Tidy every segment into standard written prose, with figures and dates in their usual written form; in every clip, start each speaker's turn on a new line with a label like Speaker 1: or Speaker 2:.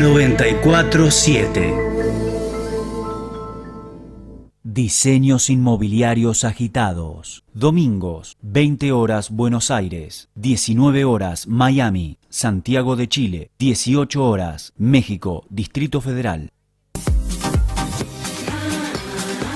Speaker 1: 947.
Speaker 2: Diseños inmobiliarios agitados. Domingos, 20 horas Buenos Aires, 19 horas Miami, Santiago de Chile, 18 horas México, Distrito Federal.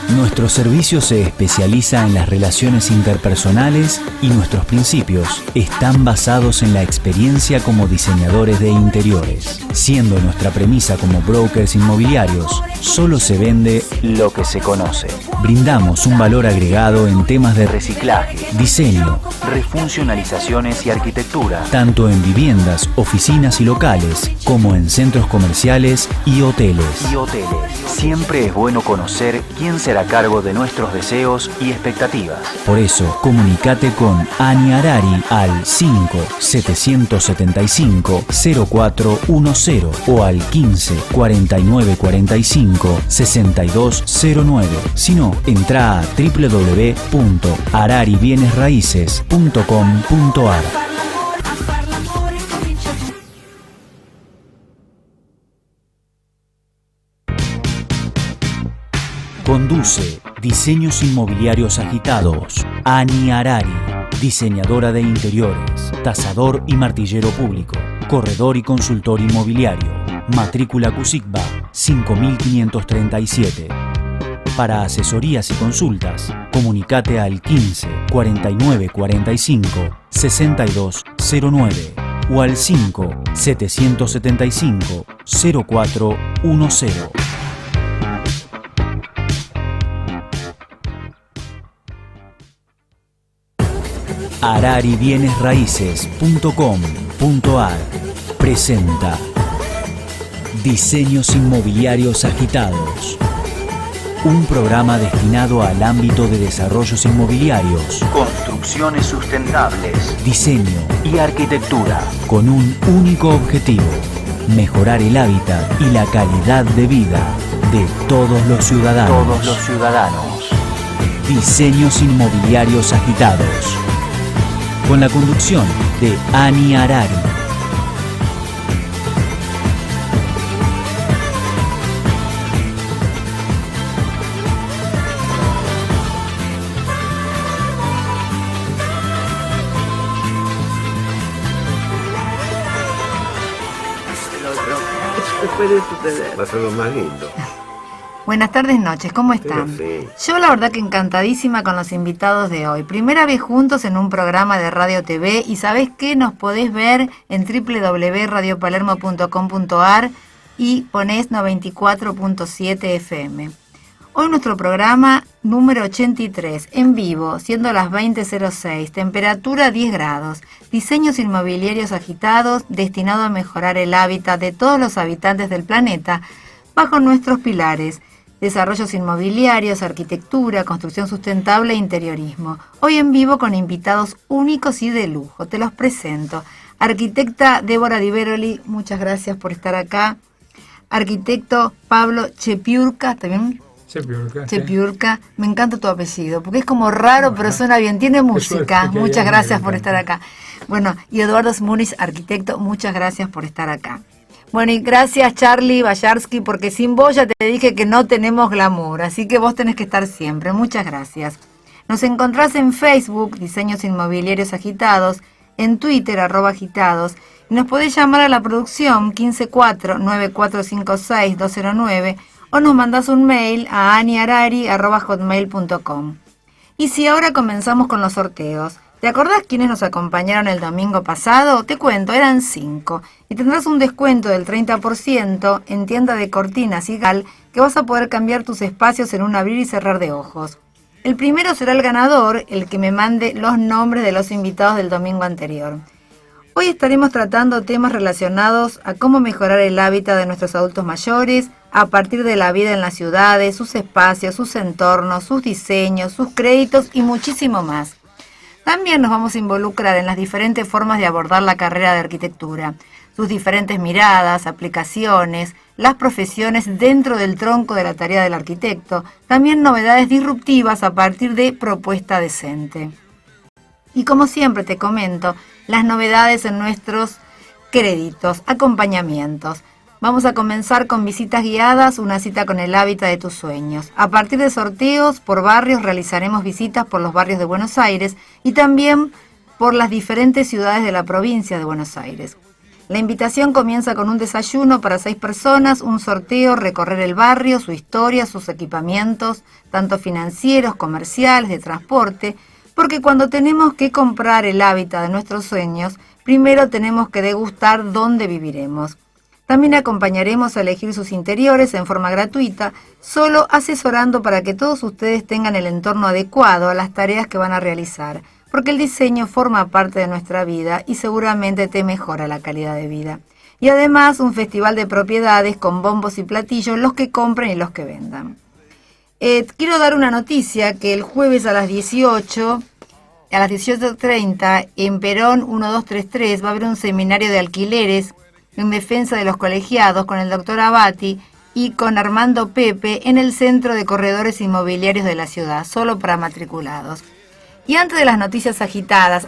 Speaker 2: Nuestro servicio se especializa en las relaciones interpersonales y nuestros principios están basados en la experiencia como diseñadores de interiores. Siendo nuestra premisa como brokers inmobiliarios, solo se vende lo que se conoce. Brindamos un valor agregado en temas de reciclaje, diseño, refuncionalizaciones y arquitectura, tanto en viviendas, oficinas y locales, como en centros comerciales y hoteles. Siempre es bueno conocer quién será a cargo de nuestros deseos y expectativas. Por eso, comunícate con Ani Arari al 5-775-0410 o al 15-4945-6209. Si no, entra a www.araribienesraices.com.ar. Conduce Diseños Inmobiliarios Agitados, Ani Arari, diseñadora de interiores, tasador y martillero público, corredor y consultor inmobiliario, matrícula CUSICBA 5537. Para asesorías y consultas, comunicate al 15 49 45 6209 o al 5 775 0410. araribienesraices.com.ar presenta Diseños Inmobiliarios Agitados, un programa destinado al ámbito de desarrollos inmobiliarios, construcciones sustentables, diseño y arquitectura, con un único objetivo: mejorar el hábitat y la calidad de vida de todos los ciudadanos. Diseños Inmobiliarios Agitados, con la conducción de Ani Arari.
Speaker 3: Puede suceder. Va a ser lo más lindo.
Speaker 4: Buenas tardes, noches, ¿cómo están?
Speaker 3: Sí.
Speaker 4: Yo la verdad que encantadísima con los invitados de hoy. Primera vez juntos en un programa de Radio TV y ¿sabés qué? Nos podés ver en www.radiopalermo.com.ar y ponés 94.7 FM. Hoy nuestro programa número 83, en vivo, siendo las 20:06, temperatura 10 grados, diseños inmobiliarios agitados, destinado a mejorar el hábitat de todos los habitantes del planeta, bajo nuestros pilares: desarrollos inmobiliarios, arquitectura, construcción sustentable e interiorismo. Hoy en vivo con invitados únicos y de lujo. Te los presento. Arquitecta Débora Di Veroli, muchas gracias por estar acá. Arquitecto Pablo Chepiurka, ¿está bien? Chepiurka, me encanta tu apellido, porque es como raro, pero suena bien, tiene música. Muchas gracias por estar acá. Bueno, y Eduardo Smuniz, arquitecto, muchas gracias por estar acá. Bueno, y gracias Charlie Bayarsky, porque sin vos ya te dije que no tenemos glamour, así que vos tenés que estar siempre. Muchas gracias. Nos encontrás en Facebook, Diseños Inmobiliarios Agitados, en Twitter, @agitados, y nos podés llamar a la producción 154-9456-209 o nos mandás un mail a aniarari@hotmail.com. Y si ahora comenzamos con los sorteos, ¿te acordás quiénes nos acompañaron el domingo pasado? Te cuento, eran 5. Y tendrás un descuento del 30% en tienda de cortinas y gal, que vas a poder cambiar tus espacios en un abrir y cerrar de ojos. El primero será el ganador, el que me mande los nombres de los invitados del domingo anterior. Hoy estaremos tratando temas relacionados a cómo mejorar el hábitat de nuestros adultos mayores a partir de la vida en las ciudades, sus espacios, sus entornos, sus diseños, sus créditos y muchísimo más. También nos vamos a involucrar en las diferentes formas de abordar la carrera de arquitectura, sus diferentes miradas, aplicaciones, las profesiones dentro del tronco de la tarea del arquitecto, también novedades disruptivas a partir de propuesta decente. Y como siempre te comento, las novedades en nuestros créditos, acompañamientos. Vamos a comenzar con visitas guiadas, una cita con el hábitat de tus sueños. A partir de sorteos por barrios realizaremos visitas por los barrios de Buenos Aires y también por las diferentes ciudades de la provincia de Buenos Aires. La invitación comienza con un desayuno para 6 personas, un sorteo, recorrer el barrio, su historia, sus equipamientos, tanto financieros, comerciales, de transporte, porque cuando tenemos que comprar el hábitat de nuestros sueños, primero tenemos que degustar dónde viviremos. También acompañaremos a elegir sus interiores en forma gratuita, solo asesorando para que todos ustedes tengan el entorno adecuado a las tareas que van a realizar, porque el diseño forma parte de nuestra vida y seguramente te mejora la calidad de vida. Y además un festival de propiedades con bombos y platillos, los que compren y los que vendan. Quiero dar una noticia que el jueves a las 18:30 en Perón 1233 va a haber un seminario de alquileres en defensa de los colegiados con el doctor Abati y con Armando Pepe en el Centro de Corredores Inmobiliarios de la ciudad, solo para matriculados. Y antes de las noticias agitadas,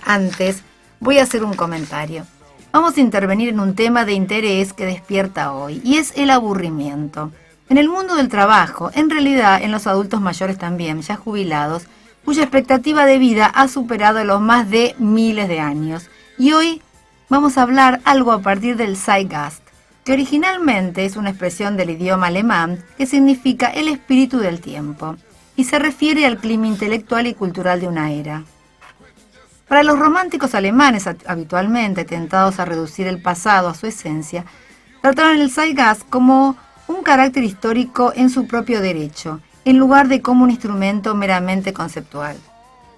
Speaker 4: voy a hacer un comentario. Vamos a intervenir en un tema de interés que despierta hoy, y es el aburrimiento. En el mundo del trabajo, en realidad en los adultos mayores también, ya jubilados, cuya expectativa de vida ha superado los más de miles de años. Y hoy vamos a hablar algo a partir del Zeitgeist, que originalmente es una expresión del idioma alemán que significa el espíritu del tiempo, y se refiere al clima intelectual y cultural de una era. Para los románticos alemanes, habitualmente tentados a reducir el pasado a su esencia, trataron el Zeitgeist como un carácter histórico en su propio derecho, en lugar de como un instrumento meramente conceptual.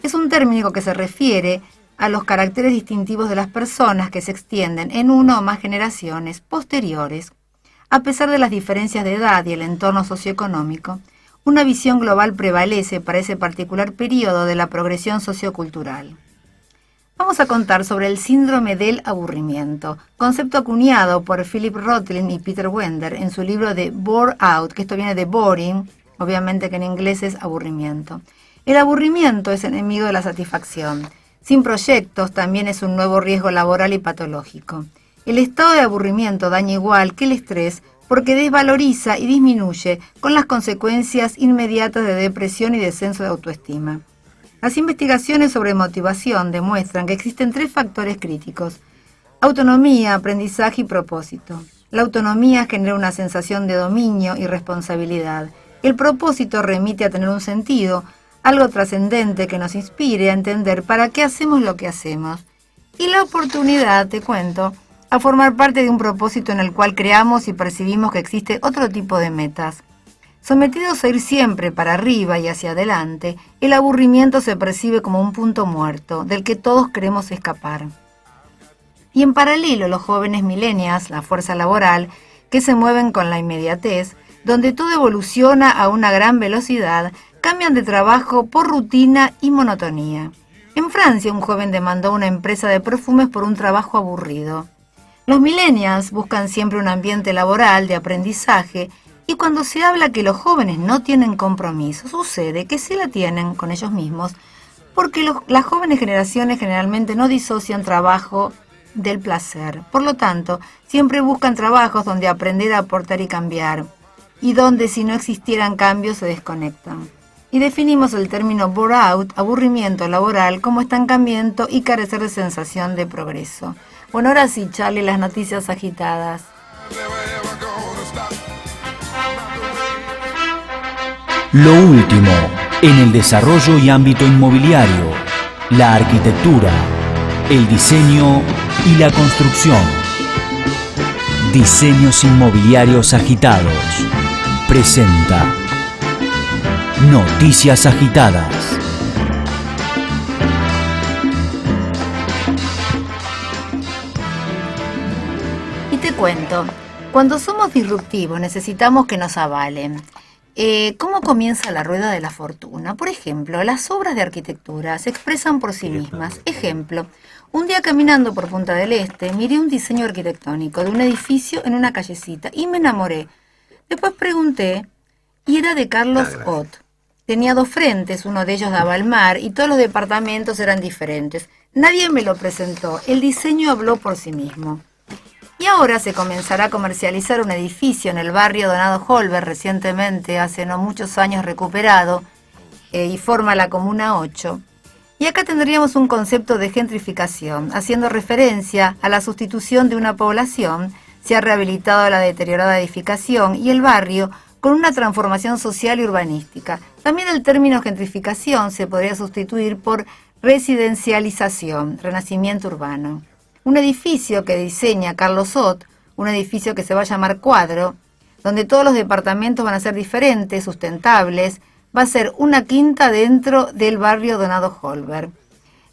Speaker 4: Es un término que se refiere a los caracteres distintivos de las personas que se extienden en una o más generaciones posteriores. A pesar de las diferencias de edad y el entorno socioeconómico, una visión global prevalece para ese particular periodo de la progresión sociocultural. Vamos a contar sobre el síndrome del aburrimiento, concepto acuñado por Philip Rotlin y Peter Wender en su libro de Bore Out, que esto viene de boring, obviamente que en inglés es aburrimiento. El aburrimiento es enemigo de la satisfacción. Sin proyectos también es un nuevo riesgo laboral y patológico. El estado de aburrimiento daña igual que el estrés porque desvaloriza y disminuye con las consecuencias inmediatas de depresión y descenso de autoestima. Las investigaciones sobre motivación demuestran que existen 3 factores críticos: autonomía, aprendizaje y propósito. La autonomía genera una sensación de dominio y responsabilidad. El propósito remite a tener un sentido, algo trascendente que nos inspire a entender para qué hacemos lo que hacemos. Y la oportunidad, te cuento, a formar parte de un propósito en el cual creamos y percibimos que existe otro tipo de metas. Sometidos a ir siempre para arriba y hacia adelante, el aburrimiento se percibe como un punto muerto, del que todos queremos escapar. Y en paralelo, los jóvenes millennials, la fuerza laboral, que se mueven con la inmediatez, donde todo evoluciona a una gran velocidad, cambian de trabajo por rutina y monotonía. En Francia, un joven demandó a una empresa de perfumes por un trabajo aburrido. Los millennials buscan siempre un ambiente laboral de aprendizaje, y cuando se habla que los jóvenes no tienen compromiso, sucede que sí la tienen con ellos mismos, porque las jóvenes generaciones generalmente no disocian trabajo del placer. Por lo tanto, siempre buscan trabajos donde aprender a aportar y cambiar, y donde si no existieran cambios se desconectan. Y definimos el término bore out, aburrimiento laboral, como estancamiento y carecer de sensación de progreso. Bueno, ahora sí, Charlie, las noticias agitadas.
Speaker 2: Lo último en el desarrollo y ámbito inmobiliario, la arquitectura, el diseño y la construcción. Diseños Inmobiliarios Agitados presenta Noticias Agitadas.
Speaker 4: Y te cuento, cuando somos disruptivos necesitamos que nos avalen. ¿Cómo comienza la rueda de la fortuna? Por ejemplo, las obras de arquitectura se expresan por sí mismas. Ejemplo, un día caminando por Punta del Este miré un diseño arquitectónico de un edificio en una callecita y me enamoré. Después pregunté y era de Carlos Ott. Tenía 2 frentes, uno de ellos daba al mar y todos los departamentos eran diferentes. Nadie me lo presentó, el diseño habló por sí mismo. Y ahora se comenzará a comercializar un edificio en el barrio Donado Holber, recientemente, hace no muchos años recuperado, y forma la Comuna 8. Y acá tendríamos un concepto de gentrificación, haciendo referencia a la sustitución de una población. Se ha rehabilitado la deteriorada edificación y el barrio con una transformación social y urbanística. También el término gentrificación se podría sustituir por residencialización, renacimiento urbano. Un edificio que diseña Carlos Ott, un edificio que se va a llamar Cuadro, donde todos los departamentos van a ser diferentes, sustentables, va a ser una quinta dentro del barrio Donado Holber.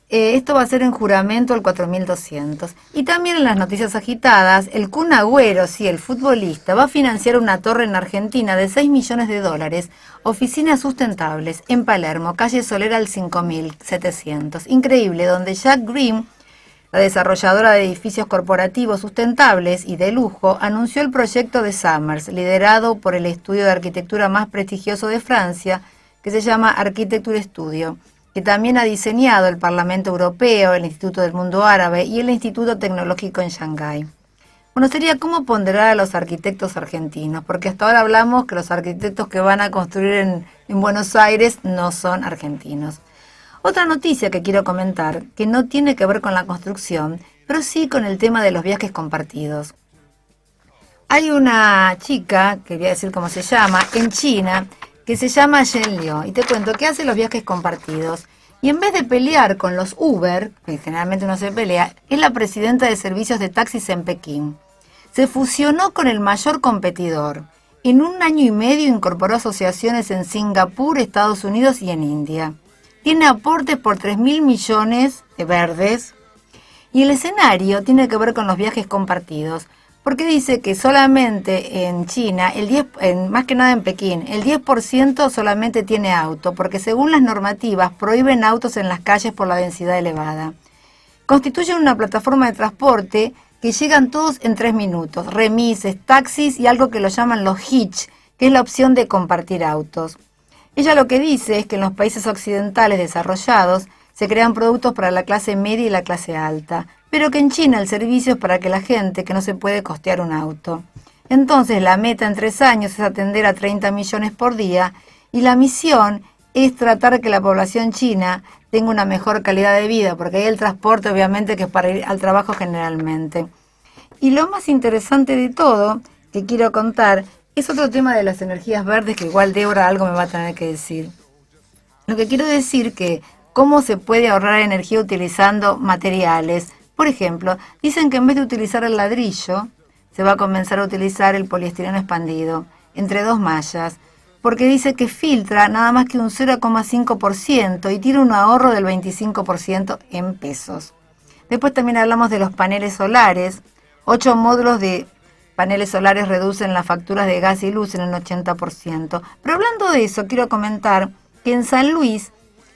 Speaker 4: Esto va a ser en Juramento el 4200. Y también en las noticias agitadas, el Kun Agüero, sí, el futbolista, va a financiar una torre en Argentina de $6 millones, oficinas sustentables, en Palermo, calle Solera al 5700. Increíble, donde Jack Green, la desarrolladora de edificios corporativos sustentables y de lujo, anunció el proyecto de Summers, liderado por el estudio de arquitectura más prestigioso de Francia, que se llama Architecture Studio, que también ha diseñado el Parlamento Europeo, el Instituto del Mundo Árabe y el Instituto Tecnológico en Shanghái. Bueno, sería cómo ponderar a los arquitectos argentinos, porque hasta ahora hablamos que los arquitectos que van a construir en Buenos Aires no son argentinos. Otra noticia que quiero comentar, que no tiene que ver con la construcción, pero sí con el tema de los viajes compartidos. Hay una chica, que voy a decir cómo se llama, en China, que se llama Yen Liu, y te cuento que hace los viajes compartidos. Y en vez de pelear con los Uber, que generalmente uno se pelea, es la presidenta de servicios de taxis en Pekín. Se fusionó con el mayor competidor. En 1 año y medio incorporó asociaciones en Singapur, Estados Unidos y en India. Tiene aportes por 3.000 millones de verdes. Y el escenario tiene que ver con los viajes compartidos, porque dice que solamente en China, más que nada en Pekín, el 10% solamente tiene auto, porque según las normativas prohíben autos en las calles por la densidad elevada. Constituyen una plataforma de transporte que llegan todos en 3 minutos, remises, taxis y algo que lo llaman los hitch, que es la opción de compartir autos. Ella lo que dice es que en los países occidentales desarrollados se crean productos para la clase media y la clase alta, pero que en China el servicio es para que la gente que no se puede costear un auto. Entonces la meta en 3 años es atender a 30 millones por día y la misión es tratar de que la población china tenga una mejor calidad de vida, porque hay el transporte obviamente que es para ir al trabajo generalmente. Y lo más interesante de todo que quiero contar es otro tema de las energías verdes, que igual Débora algo me va a tener que decir. Lo que quiero decir que cómo se puede ahorrar energía utilizando materiales. Por ejemplo, dicen que en vez de utilizar el ladrillo, se va a comenzar a utilizar el poliestireno expandido entre 2 mallas, porque dice que filtra nada más que un 0,5% y tiene un ahorro del 25% en pesos. Después también hablamos de los paneles solares. 8 módulos de paneles solares reducen las facturas de gas y luz en un 80%. Pero hablando de eso, quiero comentar que en San Luis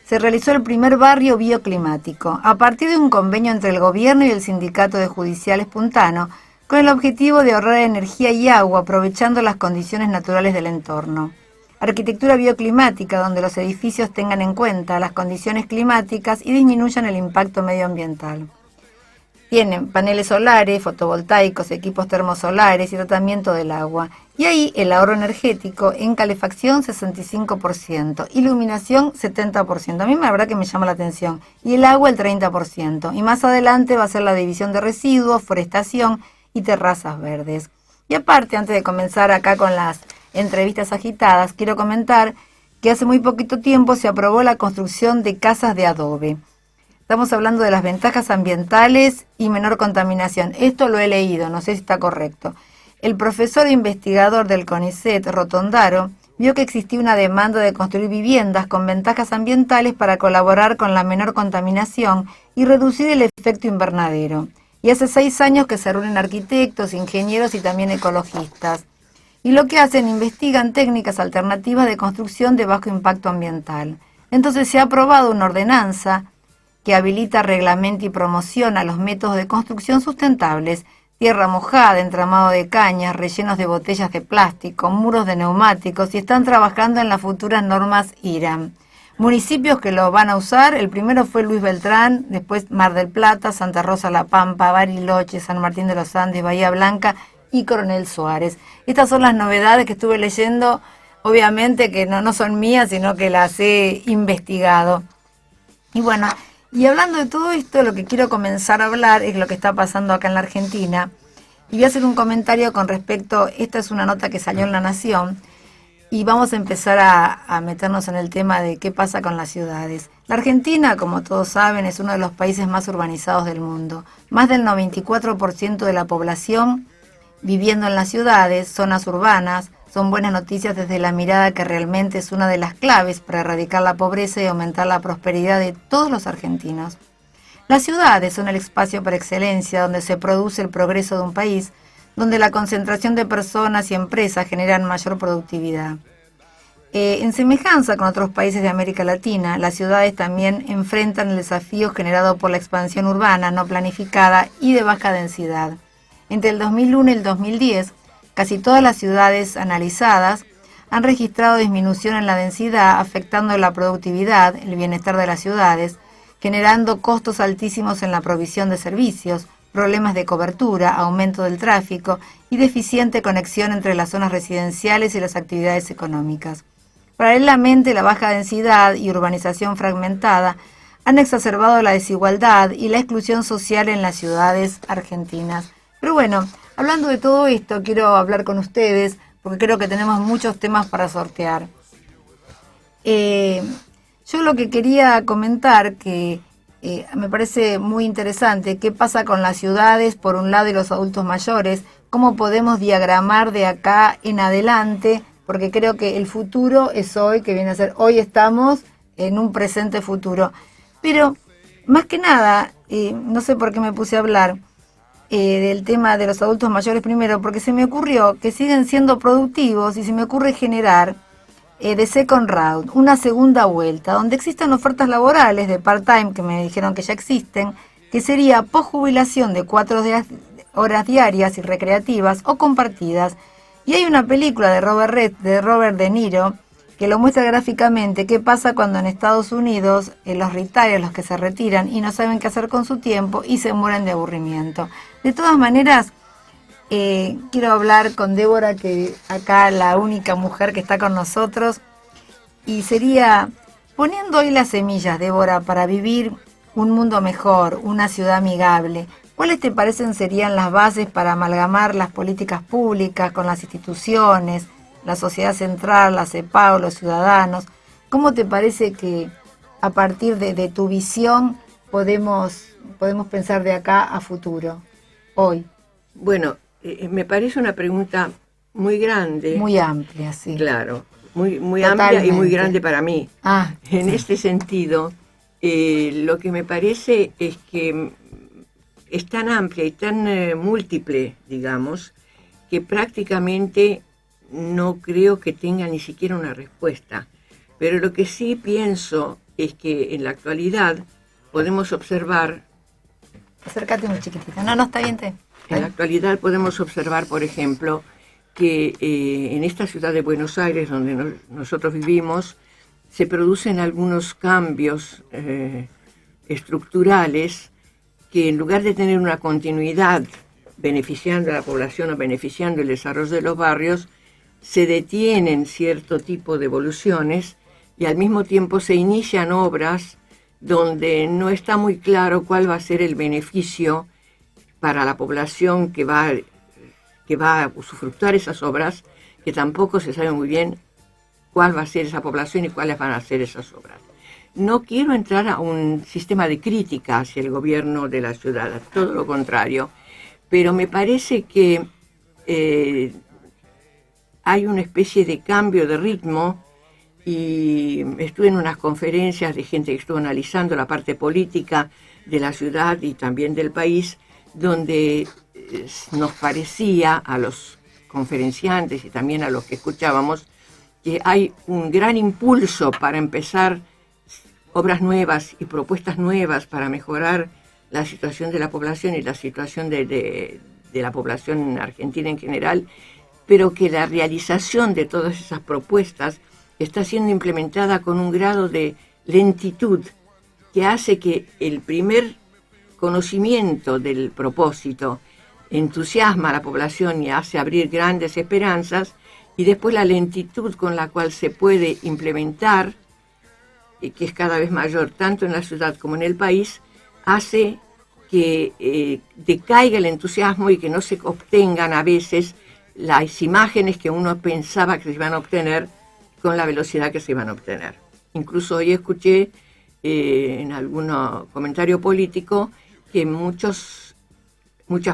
Speaker 4: se realizó el primer barrio bioclimático, a partir de un convenio entre el gobierno y el Sindicato de Judiciales Puntano, con el objetivo de ahorrar energía y agua aprovechando las condiciones naturales del entorno. Arquitectura bioclimática, donde los edificios tengan en cuenta las condiciones climáticas y disminuyan el impacto medioambiental. Tienen paneles solares, fotovoltaicos, equipos termosolares y tratamiento del agua. Y ahí el ahorro energético en calefacción 65%, iluminación 70%. A mí la verdad que me llama la atención. Y el agua el 30%. Y más adelante va a ser la división de residuos, forestación y terrazas verdes. Y aparte, antes de comenzar acá con las entrevistas agitadas, quiero comentar que hace muy poquito tiempo se aprobó la construcción de casas de adobe. Estamos hablando de las ventajas ambientales y menor contaminación. Esto lo he leído, no sé si está correcto. El profesor e investigador del CONICET, Rotondaro, vio que existía una demanda de construir viviendas con ventajas ambientales para colaborar con la menor contaminación y reducir el efecto invernadero. Y hace 6 años que se reúnen arquitectos, ingenieros y también ecologistas. Y lo que hacen, investigan técnicas alternativas de construcción de bajo impacto ambiental. Entonces se ha aprobado una ordenanza que habilita, reglamenta y promociona los métodos de construcción sustentables, tierra mojada, entramado de cañas, rellenos de botellas de plástico, muros de neumáticos, y están trabajando en las futuras normas IRAM. municipios que lo van a usar. El primero fue Luis Beltrán, después Mar del Plata, Santa Rosa La Pampa, Bariloche, San Martín de los Andes, Bahía Blanca y Coronel Suárez. Estas son las novedades que estuve leyendo, obviamente que no son mías, sino que las he investigado. Y bueno, y hablando de todo esto, lo que quiero comenzar a hablar es lo que está pasando acá en la Argentina. Y voy a hacer un comentario con respecto, esta es una nota que salió en La Nación, y vamos a empezar a meternos en el tema de qué pasa con las ciudades. La Argentina, como todos saben, es uno de los países más urbanizados del mundo. Más del 94% de la población viviendo en las ciudades, zonas urbanas. Son buenas noticias desde la mirada que realmente es una de las claves para erradicar la pobreza y aumentar la prosperidad de todos los argentinos. Las ciudades son el espacio por excelencia donde se produce el progreso de un país, donde la concentración de personas y empresas generan mayor productividad. En semejanza con otros países de América Latina, las ciudades también enfrentan el desafío generado por la expansión urbana no planificada y de baja densidad. Entre el 2001 y el 2010, casi todas las ciudades analizadas han registrado disminución en la densidad, afectando la productividad, el bienestar de las ciudades, generando costos altísimos en la provisión de servicios, problemas de cobertura, aumento del tráfico y deficiente conexión entre las zonas residenciales y las actividades económicas. Paralelamente, la baja densidad y urbanización fragmentada han exacerbado la desigualdad y la exclusión social en las ciudades argentinas. Pero bueno, hablando de todo esto, quiero hablar con ustedes porque creo que tenemos muchos temas para sortear. Yo lo que quería comentar que me parece muy interesante, qué pasa con las ciudades, por un lado, y los adultos mayores, cómo podemos diagramar de acá en adelante, porque creo que el futuro es hoy, que viene a ser, hoy estamos en un presente futuro. Pero, más que nada, no sé por qué me puse a hablar del tema de los adultos mayores primero, porque se me ocurrió que siguen siendo productivos y se me ocurre generar de second round, una segunda vuelta, donde existan ofertas laborales de part-time, que me dijeron que ya existen, que sería post-jubilación de 4 horas diarias y recreativas o compartidas. Y hay una película de Robert De Niro que lo muestra gráficamente qué pasa cuando en Estados Unidos los retirees, los que se retiran y no saben qué hacer con su tiempo y se mueren de aburrimiento. De todas maneras, quiero hablar con Débora, que acá la única mujer que está con nosotros, y sería poniendo hoy las semillas, Débora, para vivir un mundo mejor, una ciudad amigable. ¿Cuáles te parecen serían las bases para amalgamar las políticas públicas con las instituciones, la sociedad central, la CEPAO, los ciudadanos? ¿Cómo te parece que a partir de tu visión podemos pensar de acá a futuro, hoy?
Speaker 1: Bueno, me parece una pregunta muy grande.
Speaker 4: Muy amplia, sí.
Speaker 1: Claro, muy amplia y muy grande para mí. En
Speaker 4: sí.
Speaker 1: este sentido, lo que me parece es que es tan amplia y tan múltiple, digamos, que prácticamente no creo que tenga ni siquiera una respuesta. Pero lo que sí pienso es que en la actualidad podemos observar...
Speaker 4: Acércate muy chiquitita. No, está bien.
Speaker 1: En la actualidad podemos observar, por ejemplo, que en esta ciudad de Buenos Aires, donde nosotros vivimos, se producen algunos cambios estructurales que, en lugar de tener una continuidad beneficiando a la población o beneficiando el desarrollo de los barrios, se detienen cierto tipo de evoluciones y al mismo tiempo se inician obras donde no está muy claro cuál va a ser el beneficio para la población que va a usufructuar esas obras, que tampoco se sabe muy bien cuál va a ser esa población y cuáles van a ser esas obras. No quiero entrar a un sistema de crítica hacia el gobierno de la ciudad, todo lo contrario, pero me parece que hay una especie de cambio de ritmo, y estuve en unas conferencias de gente que estuvo analizando la parte política de la ciudad y también del país, donde nos parecía a los conferenciantes y también a los que escuchábamos que hay un gran impulso para empezar obras nuevas y propuestas nuevas para mejorar la situación de la población y la situación de la población argentina en general, pero que la realización de todas esas propuestas está siendo implementada con un grado de lentitud que hace que el primer conocimiento del propósito entusiasma a la población y hace abrir grandes esperanzas, y después la lentitud con la cual se puede implementar, que es cada vez mayor tanto en la ciudad como en el país, hace que decaiga el entusiasmo y que no se obtengan a veces las imágenes que uno pensaba que se iban a obtener con la velocidad que se iban a obtener. Incluso hoy escuché en algún comentario político que muchas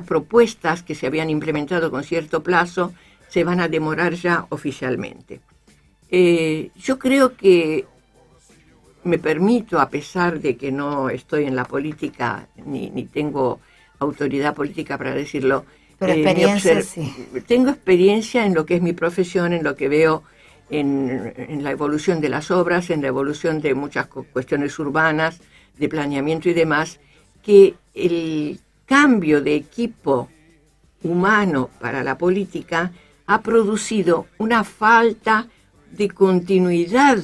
Speaker 1: propuestas que se habían implementado con cierto plazo se van a demorar ya oficialmente. Yo creo que me permito, a pesar de que no estoy en la política ni tengo autoridad política para decirlo,
Speaker 4: pero experiencia sí.
Speaker 1: Tengo experiencia en lo que es mi profesión, en lo que veo en la evolución de las obras, en la evolución de muchas cuestiones urbanas, de planeamiento y demás, que el cambio de equipo humano para la política ha producido una falta de continuidad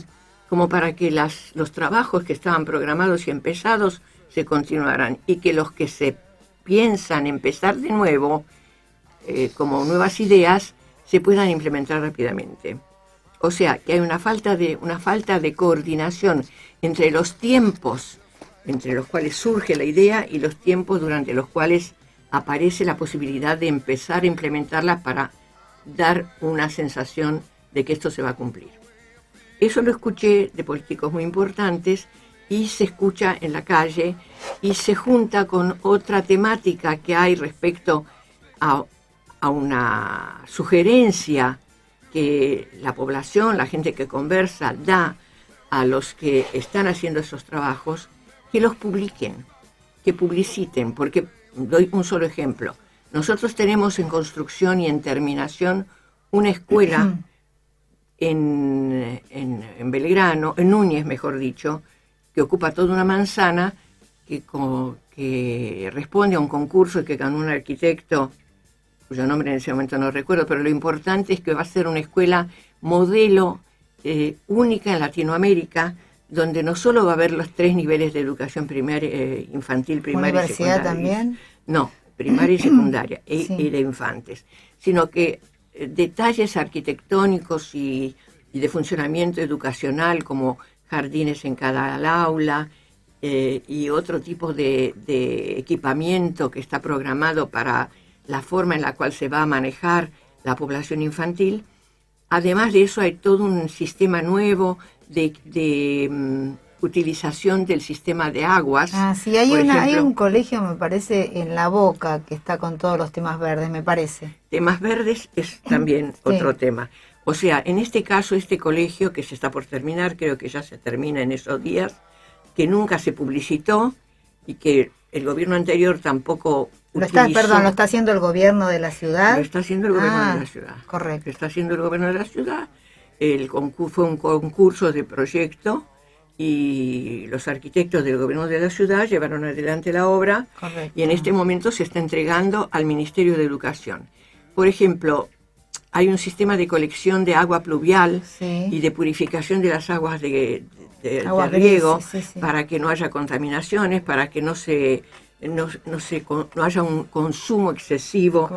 Speaker 1: como para que los trabajos que estaban programados y empezados se continuaran, y que los que se piensan empezar de nuevo, como nuevas ideas, se puedan implementar rápidamente. O sea, que hay una falta de coordinación entre los tiempos entre los cuales surge la idea y los tiempos durante los cuales aparece la posibilidad de empezar a implementarla para dar una sensación de que esto se va a cumplir. Eso lo escuché de políticos muy importantes y se escucha en la calle y se junta con otra temática que hay respecto a una sugerencia que la población, la gente que conversa, da a los que están haciendo esos trabajos, que los publiquen, que publiciten, porque doy un solo ejemplo. Nosotros tenemos en construcción y en terminación una escuela en Belgrano, en Núñez mejor dicho, que ocupa toda una manzana, que responde a un concurso y que ganó un arquitecto, cuyo nombre en ese momento no recuerdo, pero lo importante es que va a ser una escuela modelo única en Latinoamérica, donde no solo va a haber los 3 niveles de educación primaria, infantil, primaria y secundaria.
Speaker 4: ¿Universidad también?
Speaker 1: No, primaria y secundaria,
Speaker 4: Sí.
Speaker 1: y de infantes, sino que detalles arquitectónicos y de funcionamiento educacional, como jardines en cada aula y otro tipo de equipamiento que está programado para la forma en la cual se va a manejar la población infantil. Además de eso, hay todo un sistema nuevo de utilización del sistema de aguas.
Speaker 4: Ah, sí, hay un colegio, me parece, en La Boca, que está con todos los temas verdes, me parece.
Speaker 1: Temas verdes es también otro tema. O sea, en este caso, este colegio que se está por terminar, creo que ya se termina en esos días, que nunca se publicitó y que el gobierno anterior tampoco
Speaker 4: ¿Lo está haciendo el gobierno de la ciudad?
Speaker 1: Lo está haciendo el gobierno de la ciudad.
Speaker 4: Correcto.
Speaker 1: Lo está haciendo el gobierno de la ciudad. Fue un concurso de proyecto y los arquitectos del gobierno de la ciudad llevaron adelante la obra.
Speaker 4: Correcto.
Speaker 1: Y en este momento se está entregando al Ministerio de Educación. Por ejemplo, hay un sistema de colección de agua pluvial y de purificación de las aguas de riego para que no haya contaminaciones, para que no haya un consumo excesivo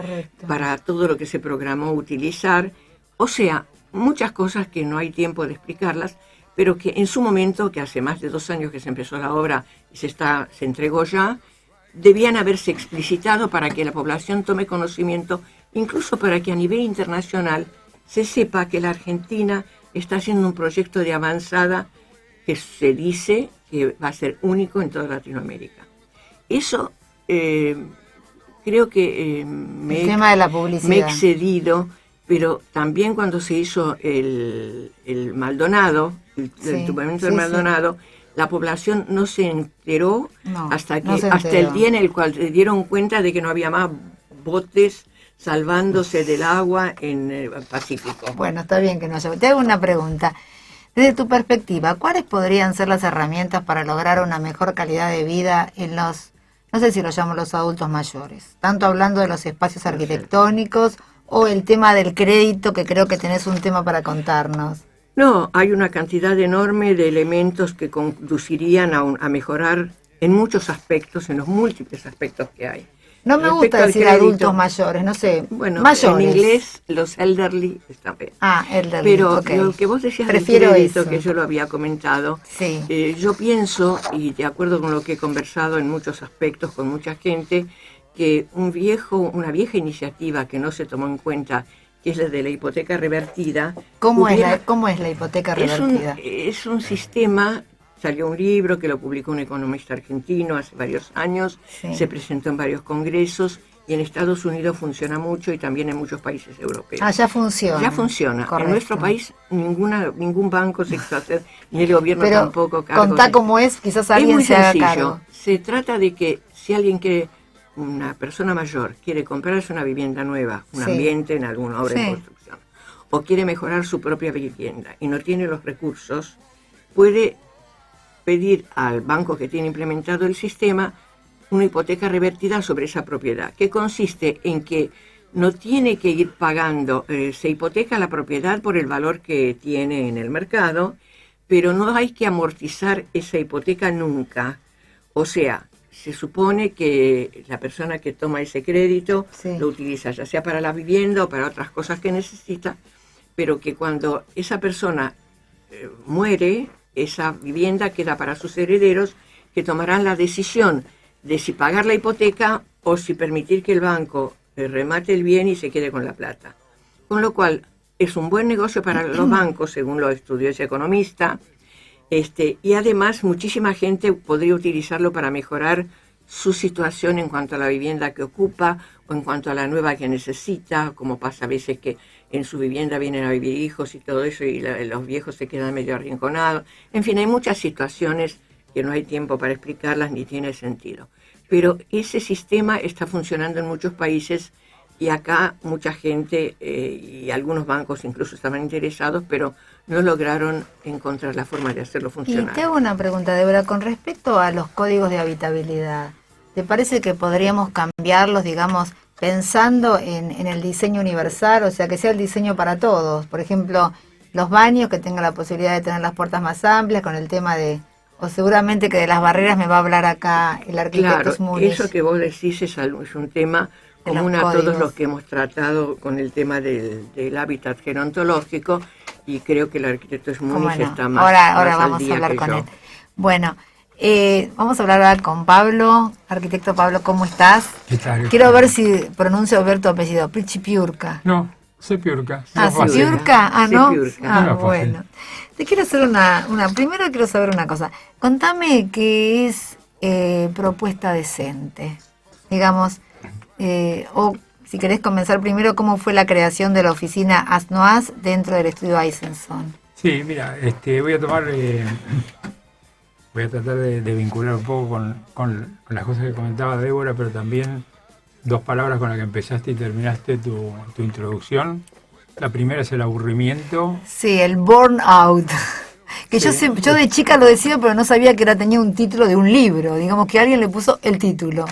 Speaker 1: para todo lo que se programó utilizar. O sea, muchas cosas que no hay tiempo de explicarlas, pero que en su momento, que hace más de 2 años que se empezó la obra y se entregó ya, debían haberse explicitado para que la población tome conocimiento, incluso para que a nivel internacional se sepa que la Argentina está haciendo un proyecto de avanzada que se dice que va a ser único en toda Latinoamérica. Eso creo que
Speaker 4: el tema de la publicidad.
Speaker 1: Me he excedido, pero también cuando se hizo el Maldonado, el entumiamiento del Maldonado, la población no se enteró hasta el día en el cual se dieron cuenta de que no había más botes salvándose del agua en el Pacífico.
Speaker 4: Bueno, está bien que no haya. Te hago una pregunta. Desde tu perspectiva, ¿cuáles podrían ser las herramientas para lograr una mejor calidad de vida en los, no sé si lo llamo los adultos mayores? Tanto hablando de los espacios arquitectónicos o el tema del crédito, que creo que tenés un tema para contarnos.
Speaker 1: No, hay una cantidad enorme de elementos que conducirían a mejorar en muchos aspectos, en los múltiples aspectos que hay.
Speaker 4: No me gusta decir adultos mayores, no sé,
Speaker 1: bueno,
Speaker 4: mayores.
Speaker 1: En inglés los elderly está bien.
Speaker 4: Elderly,
Speaker 1: pero
Speaker 4: okay.
Speaker 1: Lo que vos decías
Speaker 4: prefiero
Speaker 1: del crédito,
Speaker 4: eso.
Speaker 1: que yo lo había comentado,
Speaker 4: sí.
Speaker 1: Yo pienso, y de acuerdo con lo que he conversado en muchos aspectos con mucha gente, que una vieja iniciativa que no se tomó en cuenta, que es la de la hipoteca revertida.
Speaker 4: ¿Cómo es la hipoteca revertida?
Speaker 1: Es un sistema. Salió un libro que lo publicó un economista argentino hace varios años,
Speaker 4: sí.
Speaker 1: Se presentó en varios congresos y en Estados Unidos funciona mucho y también en muchos países europeos.
Speaker 4: Ya funciona.
Speaker 1: Ya funciona.
Speaker 4: Correcto.
Speaker 1: En nuestro país ningún banco se quiso hacer, ni el gobierno
Speaker 4: pero
Speaker 1: tampoco.
Speaker 4: Contá cómo es, quizás alguien se haga cargo.
Speaker 1: Se trata de que si alguien quiere, una persona mayor, quiere comprarse una vivienda nueva, un ambiente en alguna obra de construcción, o quiere mejorar su propia vivienda y no tiene los recursos, puede pedir al banco que tiene implementado el sistema una hipoteca revertida sobre esa propiedad, que consiste en que no tiene que ir pagando, se hipoteca la propiedad por el valor que tiene en el mercado, pero no hay que amortizar esa hipoteca nunca. O sea, se supone que la persona que toma ese crédito lo utiliza ya sea para la vivienda o para otras cosas que necesita, pero que cuando esa persona muere, esa vivienda queda para sus herederos, que tomarán la decisión de si pagar la hipoteca o si permitir que el banco remate el bien y se quede con la plata. Con lo cual, es un buen negocio para los bancos, según lo estudió ese economista, y además muchísima gente podría utilizarlo para mejorar su situación en cuanto a la vivienda que ocupa o en cuanto a la nueva que necesita, como pasa a veces que en su vivienda vienen a vivir hijos y todo eso y los viejos se quedan medio arrinconados. En fin, hay muchas situaciones que no hay tiempo para explicarlas ni tiene sentido. Pero ese sistema está funcionando en muchos países y acá mucha gente y algunos bancos incluso estaban interesados, pero no lograron encontrar la forma de hacerlo funcionar.
Speaker 4: Y te hago una pregunta, Débora, con respecto a los códigos de habitabilidad. ¿Te parece que podríamos cambiarlos, digamos, pensando en el diseño universal, o sea, que sea el diseño para todos? Por ejemplo, los baños, que tengan la posibilidad de tener las puertas más amplias, con el tema de, o seguramente que de las barreras me va a hablar acá el arquitecto Smulis.
Speaker 1: Eso que vos decís es un tema común a todos los que hemos tratado con el tema del hábitat gerontológico, y creo que el arquitecto Smulis está más
Speaker 4: ahora
Speaker 1: más
Speaker 4: vamos
Speaker 1: al día
Speaker 4: a hablar
Speaker 1: que
Speaker 4: con
Speaker 1: yo.
Speaker 4: él. Bueno, vamos a hablar ahora con Pablo. Arquitecto Pablo, ¿cómo estás?
Speaker 5: ¿Qué tal?
Speaker 4: Quiero ver si pronuncio bien tu apellido.
Speaker 5: Piurka. No, Sepiurka.
Speaker 4: Sepiurka. ¿No?
Speaker 1: Sepiurka.
Speaker 4: Bueno. Te quiero hacer primero quiero saber una cosa. Contame qué es propuesta decente. Digamos, o si querés comenzar primero, ¿cómo fue la creación de la oficina As-No-As dentro del estudio Eisenson?
Speaker 5: Sí, mira, voy a tratar de vincular un poco con las cosas que comentaba Débora, pero también dos palabras con las que empezaste y terminaste tu introducción. La primera es el aburrimiento.
Speaker 4: Sí, el burnout. Que
Speaker 5: sí.
Speaker 4: yo de chica lo decía, pero no sabía que tenía un título de un libro. Digamos que alguien le puso el título.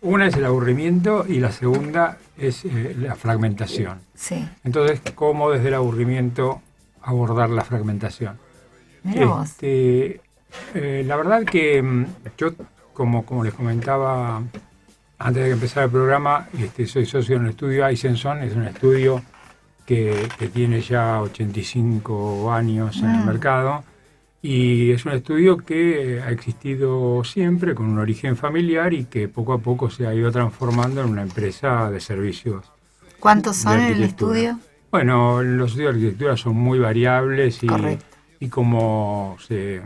Speaker 5: Una es el aburrimiento y la segunda es la fragmentación.
Speaker 4: Sí.
Speaker 5: Entonces, ¿cómo desde el aburrimiento abordar la fragmentación?
Speaker 4: Mirá vos.
Speaker 5: La verdad que yo, como les comentaba antes de que empezara el programa, soy socio en el estudio Eisenson. Es un estudio que tiene ya 85 años en el mercado, y es un estudio que ha existido siempre con un origen familiar y que poco a poco se ha ido transformando en una empresa de servicios.
Speaker 4: ¿Cuántos son en el estudio?
Speaker 5: Bueno, los estudios de arquitectura son muy variables y como se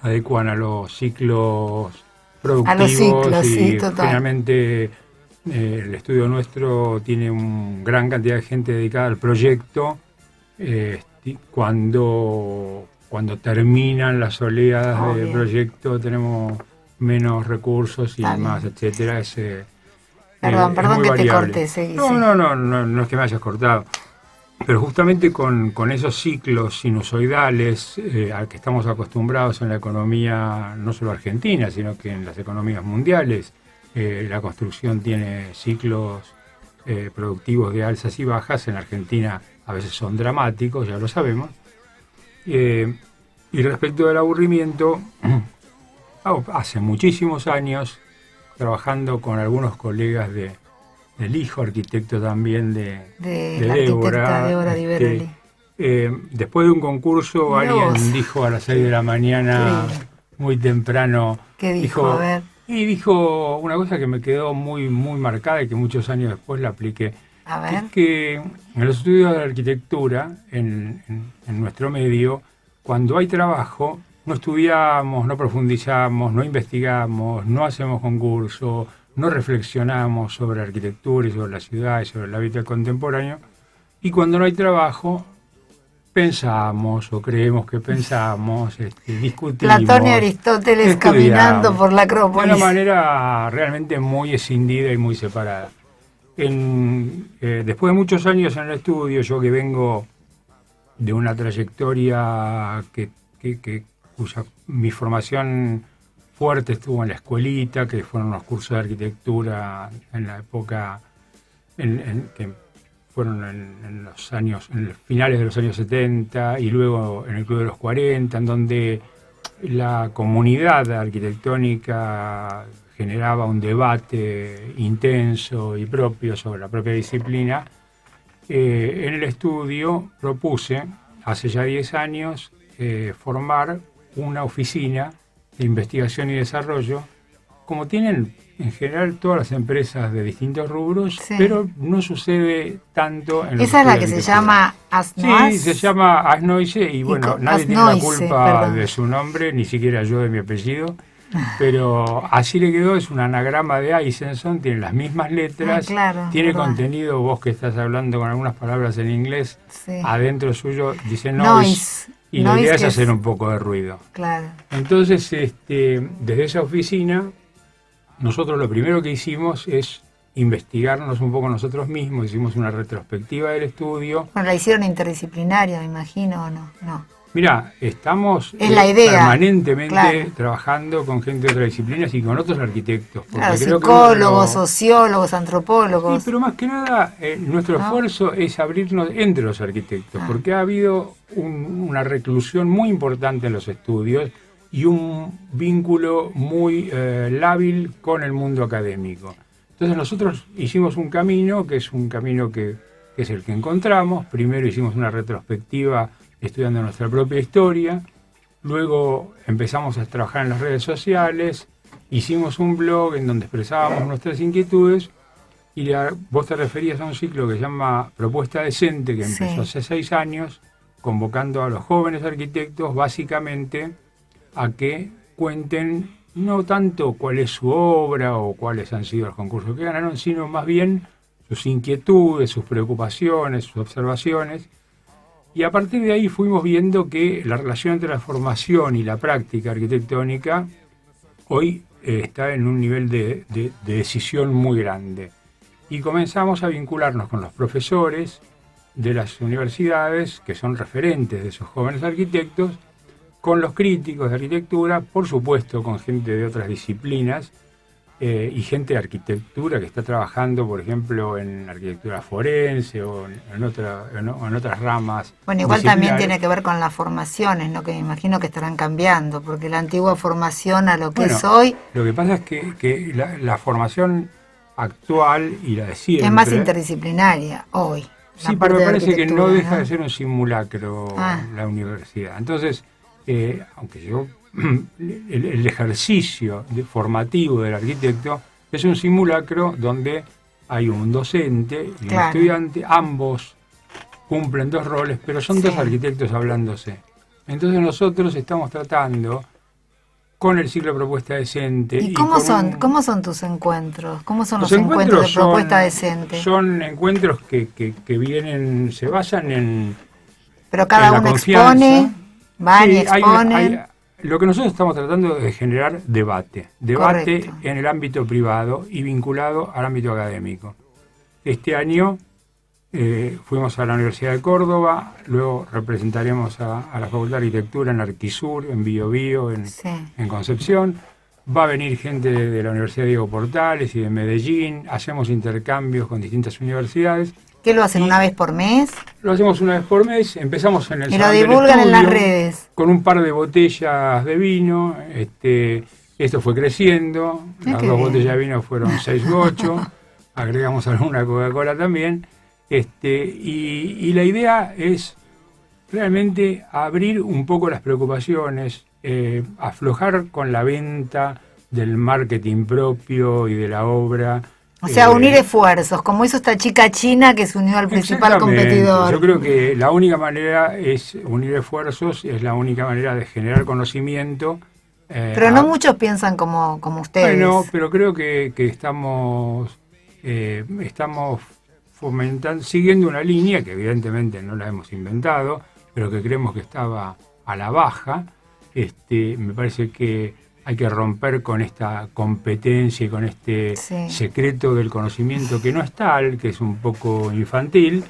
Speaker 5: adecuan a los ciclos productivos, y generalmente el estudio nuestro tiene una gran cantidad de gente dedicada al proyecto. Cuando terminan las oleadas del proyecto tenemos menos recursos y más, etcétera.
Speaker 4: Perdón que
Speaker 5: variable.
Speaker 4: te corté, seguí.
Speaker 5: No es que me hayas cortado. Pero justamente con esos ciclos sinusoidales al que estamos acostumbrados en la economía, no solo argentina, sino que en las economías mundiales, la construcción tiene ciclos productivos de alzas y bajas. En Argentina a veces son dramáticos, ya lo sabemos, Y respecto del aburrimiento, hace muchísimos años, trabajando con algunos colegas del hijo arquitecto también de
Speaker 4: la
Speaker 5: Débora,
Speaker 4: Débora Di Veroli.
Speaker 5: Después de un concurso, alguien dijo a las 6 de la mañana, muy temprano,
Speaker 4: ¿Qué dijo? A ver.
Speaker 5: Y dijo una cosa que me quedó muy, muy marcada y que muchos años después la apliqué.
Speaker 4: A ver.
Speaker 5: Es que en los estudios de arquitectura, en nuestro medio, cuando hay trabajo, no estudiamos, no profundizamos, no investigamos, no hacemos concursos, no reflexionamos sobre arquitectura y sobre la ciudad y sobre la vida contemporánea. Y cuando no hay trabajo, pensamos o creemos que pensamos, discutimos.
Speaker 4: Platón y Aristóteles caminando por la Acrópolis.
Speaker 5: De una manera realmente muy escindida y muy separada. Después de muchos años en el estudio, yo que vengo de una trayectoria cuya mi formación fuerte estuvo en la escuelita, que fueron los cursos de arquitectura en la época que fueron en los finales de los años 70 y luego en el Club de los 40, en donde la comunidad arquitectónica generaba un debate intenso y propio sobre la propia disciplina. En el estudio propuse, hace ya 10 años, formar una oficina de investigación y desarrollo, como tienen en general todas las empresas de distintos rubros,
Speaker 4: sí.
Speaker 5: Pero no sucede tanto en los
Speaker 4: Esa es la que se llama ASNOISE.
Speaker 5: Sí, se llama ASNOISE y bueno, nadie tiene la culpa de su nombre, ni siquiera yo de mi apellido. Pero así le quedó, es un anagrama de Eisenson, tiene las mismas letras,
Speaker 4: claro,
Speaker 5: tiene
Speaker 4: verdad.
Speaker 5: Contenido, vos que estás hablando con algunas palabras en inglés,
Speaker 4: sí.
Speaker 5: Adentro suyo dice noise, y la idea es hacer un poco de ruido.
Speaker 4: Claro.
Speaker 5: Entonces, desde esa oficina, nosotros lo primero que hicimos es investigarnos un poco nosotros mismos, hicimos una retrospectiva del estudio.
Speaker 4: Bueno, la hicieron interdisciplinaria, me imagino, ¿o no? No.
Speaker 5: Mirá, estamos
Speaker 4: la idea,
Speaker 5: permanentemente
Speaker 4: claro.
Speaker 5: Trabajando con gente de otras disciplinas y con otros arquitectos.
Speaker 4: Claro, psicólogos, sociólogos, antropólogos.
Speaker 5: Sí, pero más que nada, nuestro esfuerzo es abrirnos entre los arquitectos, porque ha habido una reclusión muy importante en los estudios y un vínculo muy lábil con el mundo académico. Entonces nosotros hicimos un camino, que es un camino que es el que encontramos. Primero hicimos una retrospectiva estudiando nuestra propia historia, luego empezamos a trabajar en las redes sociales, hicimos un blog en donde expresábamos nuestras inquietudes y vos te referías a un ciclo que se llama Propuesta Decente, que empezó hace 6 años, convocando a los jóvenes arquitectos básicamente a que cuenten no tanto cuál es su obra o cuáles han sido los concursos que ganaron, sino más bien sus inquietudes, sus preocupaciones, sus observaciones. Y a partir de ahí fuimos viendo que la relación entre la formación y la práctica arquitectónica hoy está en un nivel de decisión muy grande. Y comenzamos a vincularnos con los profesores de las universidades, que son referentes de esos jóvenes arquitectos, con los críticos de arquitectura, por supuesto con gente de otras disciplinas, y gente de arquitectura que está trabajando, por ejemplo, en arquitectura forense o en otras ramas.
Speaker 4: Bueno, igual también tiene que ver con las formaciones, ¿no? Que me imagino que estarán cambiando, porque la antigua formación a lo que es hoy...
Speaker 5: Lo que pasa es que la formación actual y la de siempre...
Speaker 4: Es más interdisciplinaria hoy.
Speaker 5: Sí, pero me parece que no deja de ser un simulacro la universidad. Entonces, aunque yo... El ejercicio formativo del arquitecto es un simulacro donde hay un docente y un estudiante, ambos cumplen 2 roles, pero son 2 arquitectos hablándose. Entonces nosotros estamos tratando con el ciclo Propuesta Decente.
Speaker 4: ¿Y cómo son tus encuentros? ¿Cómo son los encuentros de Propuesta Decente?
Speaker 5: Son encuentros que se basan en...
Speaker 4: Pero cada uno expone, van y exponen...
Speaker 5: Lo que nosotros estamos tratando es de generar debate
Speaker 4: Correcto.
Speaker 5: En el ámbito privado y vinculado al ámbito académico. Este año fuimos a la Universidad de Córdoba, luego representaremos a la Facultad de Arquitectura en Arquisur, en Biobío, en Concepción. Va a venir gente de la Universidad Diego Portales y de Medellín, hacemos intercambios con distintas universidades
Speaker 4: ¿Qué lo hacen, una vez por mes?
Speaker 5: Lo hacemos una vez por mes, empezamos en el
Speaker 4: Y lo
Speaker 5: salón del
Speaker 4: divulgan en las
Speaker 5: estudio,
Speaker 4: redes.
Speaker 5: con un par de botellas de vino. Esto fue creciendo, las
Speaker 4: qué
Speaker 5: dos
Speaker 4: bien.
Speaker 5: botellas de vino fueron 6 gochos, agregamos alguna Coca-Cola también. Y la idea es realmente abrir un poco las preocupaciones, aflojar con la venta del marketing propio y de la obra.
Speaker 4: O sea, unir esfuerzos, como hizo esta chica china que se unió al principal
Speaker 5: Exactamente.
Speaker 4: competidor.
Speaker 5: Yo creo que la única manera es unir esfuerzos, es la única manera de generar conocimiento.
Speaker 4: Pero no muchos piensan como ustedes.
Speaker 5: Bueno, pero creo que estamos fomentando, siguiendo una línea que evidentemente no la hemos inventado, pero que creemos que estaba a la baja. Me parece que hay que romper con esta competencia y con este secreto del conocimiento que no es tal, que es un poco infantil.